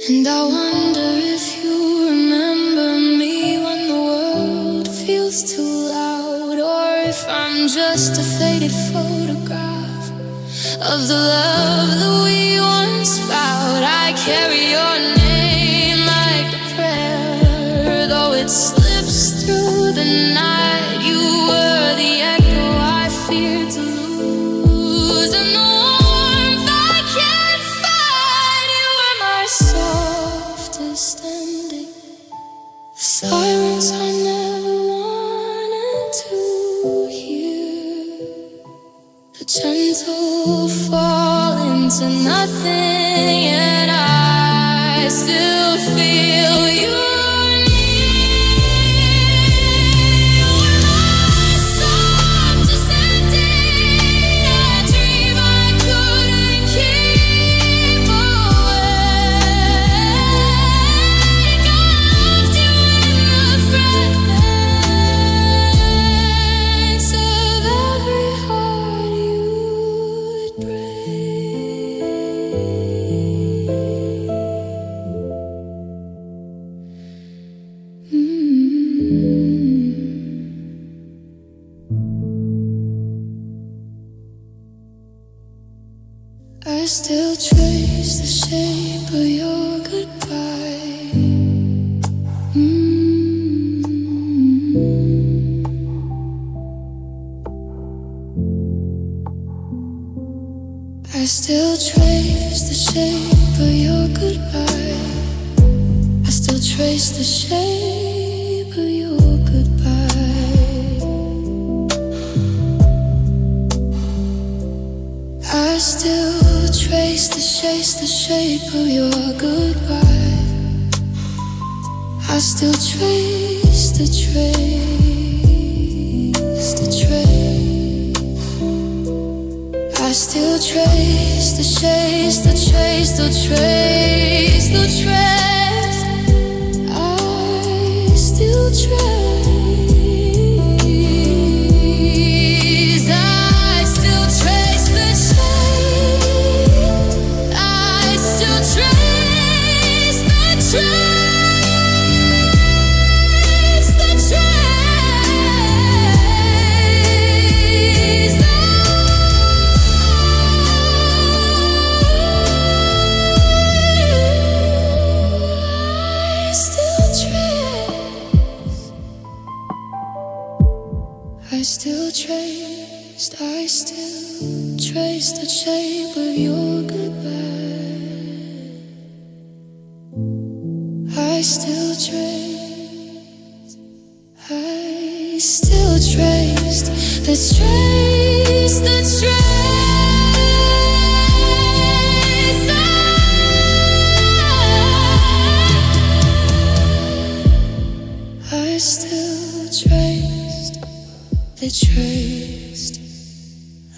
And I wonder if you remember me when the world feels too loud, or if I'm just a faded photograph of the love that we once vowed. I carry your name like a prayer, though it slips through the night. You were the echo I feared to lose, and the warmth I can't fight. You were my softest ending, silence I never wanted to hear, a gentle fall into nothing, yet I still feel you near. You were my softest ending, a dream I couldn't keep awake. I loved you in the fragments of every heart you'd break. I still trace the shape of your goodbye. I still trace the shape of your goodbye. I still trace the shape of your goodbye. I still trace the shape of your goodbye. I still trace the trace. I still trace the trace. I still trace. I still trace. I still trace the shape of your goodbye. I still trace, I still traced the trace, the trace. I still traced the trace,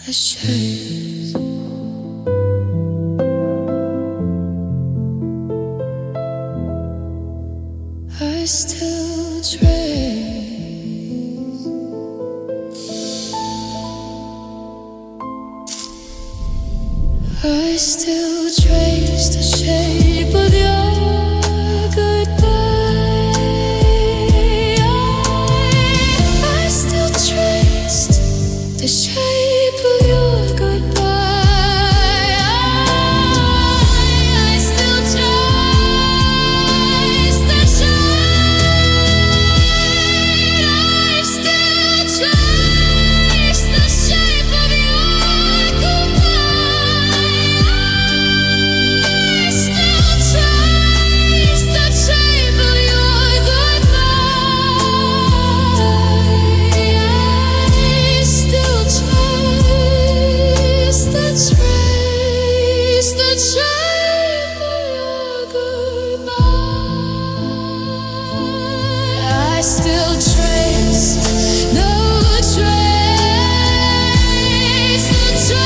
the trace. I still trace. I still trace the shape of your goodbye. I still traced the shape of your goodbye. I still trace the shape. I still trace the shape of your goodbye. I still trace the shape of your goodbye. I still trace the trace, the shape of your goodbye. I still trace the trace, the trace.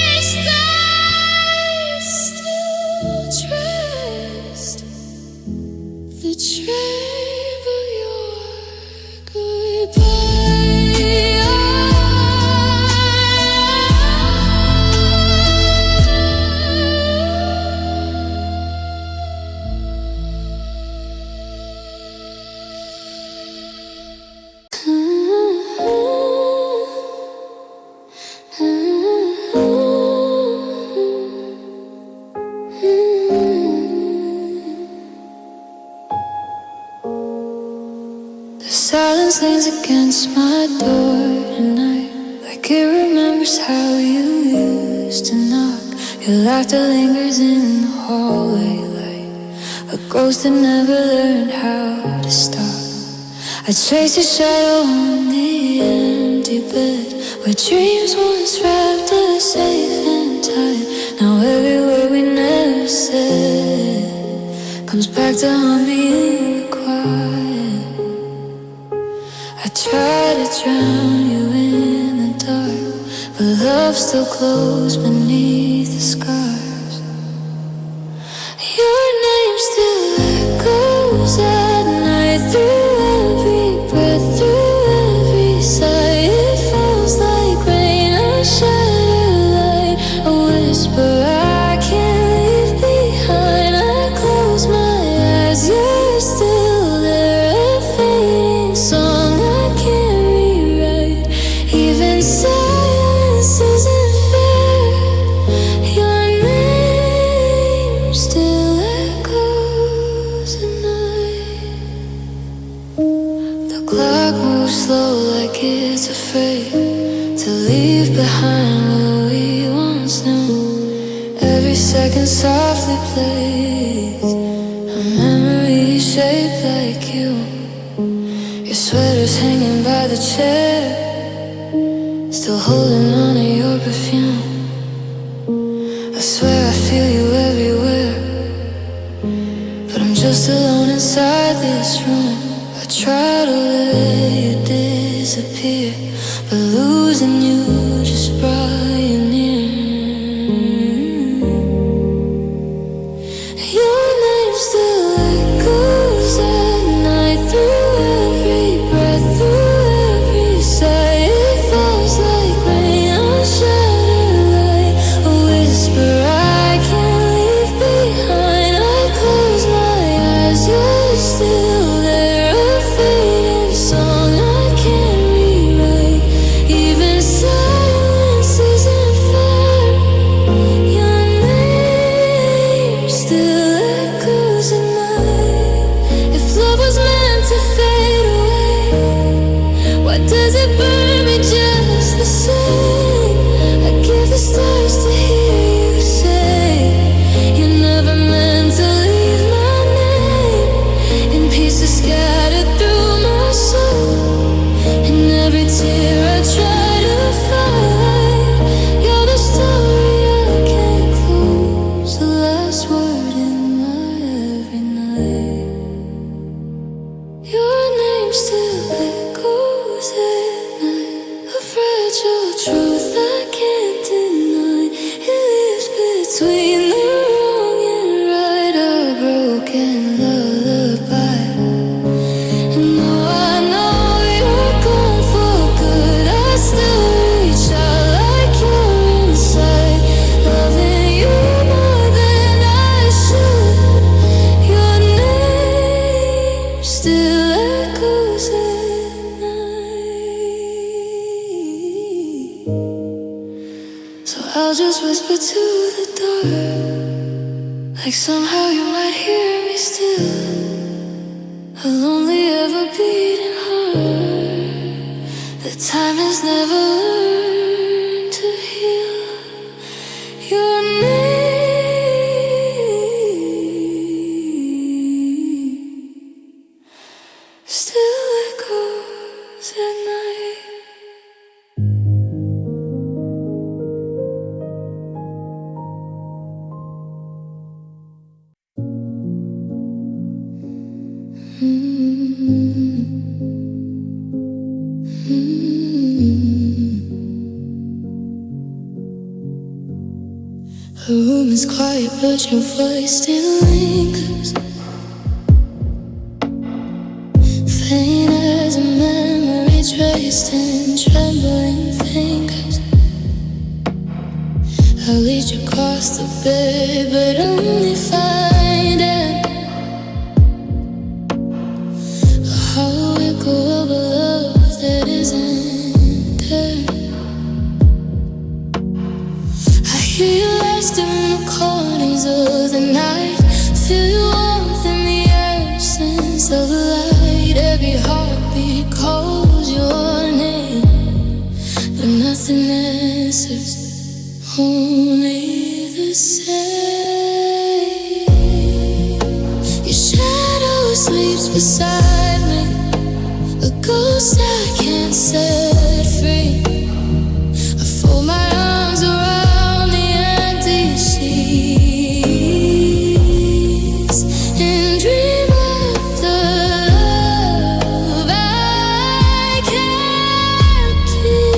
I still traced the shape of your The silence leans against my door tonight, like it remembers how you used to knock. Your laughter lingers in the hallway like a ghost that never learned how to stop. I trace your shadow on the empty bed, where dreams once wrapped us safe and tight. Now every word we never said comes back to haunt me in the quiet. I try to drown you in the dark, but love still glows beneath the scars. Your name still echoes at night, through every breath, through every sigh. It falls like rain, a shattered light, a whisper I can't leave behind. I close my eyes, you're still there, a fading song I can't rewrite. Even silence isn't fair. Your name still echoes at night. The clock moves slow like it's afraid to leave behind what we once knew. Every second softly plays a memory shaped like you. Your sweater's hanging by the chair, still holding on to your perfume. I swear I feel you everywhere, but I'm just alone inside this room. I try to let you disappear, but losing you just brought you near. Your name still echoes at night, through every breath, through every sigh. It falls like rain, a shattered light, a whisper I can't leave behind. I close my eyes, you're still there, a fading song I can't rewrite. Even so your truth I can't deny. It lives between the wrong and right, a broken lullaby. And though I know you're gone for good, I still reach out like you're inside, loving you more than I should. Your name still echoes at night. So I'll just whisper to the dark, like somehow you might hear me still. A lonely ever beating heart that time has never learned to heal. Your name still echoes at night. The room is quiet, but your voice still lingers, faint as a memory traced in trembling fingers. I'll lead you across the bed, but only find it a hollow echo of a love that isn't there. I hear you lost in the corners of the night, feel your warmth in the absence of light. Every heartbeat calls your name, but nothing answers, only the same. Your shadow sleeps beside me, a ghost I can't set free. I fold my arms around the empty sheets and dream of the love I can't keep.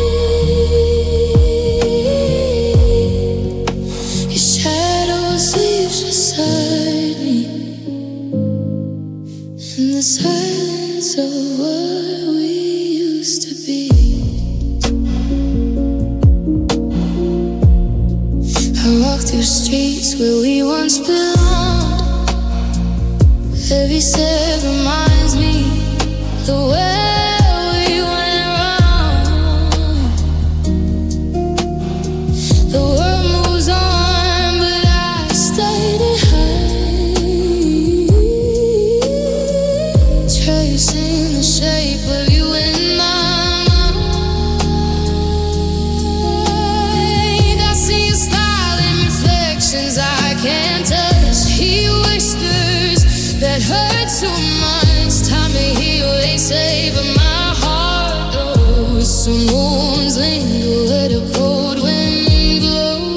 Your shadow sleeps beside me in the silence of what we used to be. I walk through streets where we once belonged. Every step reminds me the way we went wrong. The world moves on, but I stay behind, tracing the shape of you in my mind. I see you smiling reflections I can't touch. He whispers that hurt too much. Time to heal, they say, but my heart knows some wounds linger where the cold wind blows.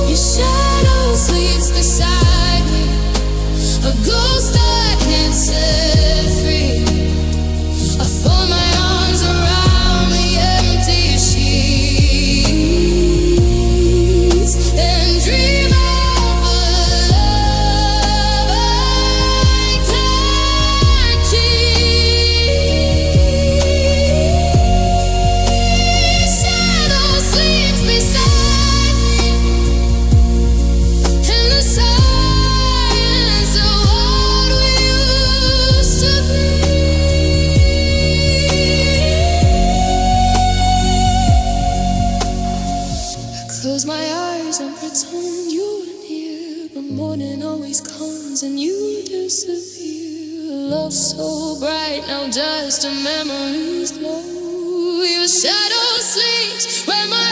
Your shadow sleeps beside me, a ghost I can't set free. I fold my arms around the empty sheets and dream of a love I can't keep. Shadow sleeps beside me in the silence of what we used to be. I close my eyes and pretend you're near, but morning always comes and you disappear. Love so bright, now just a memory's glow. Your shadow sleeps where my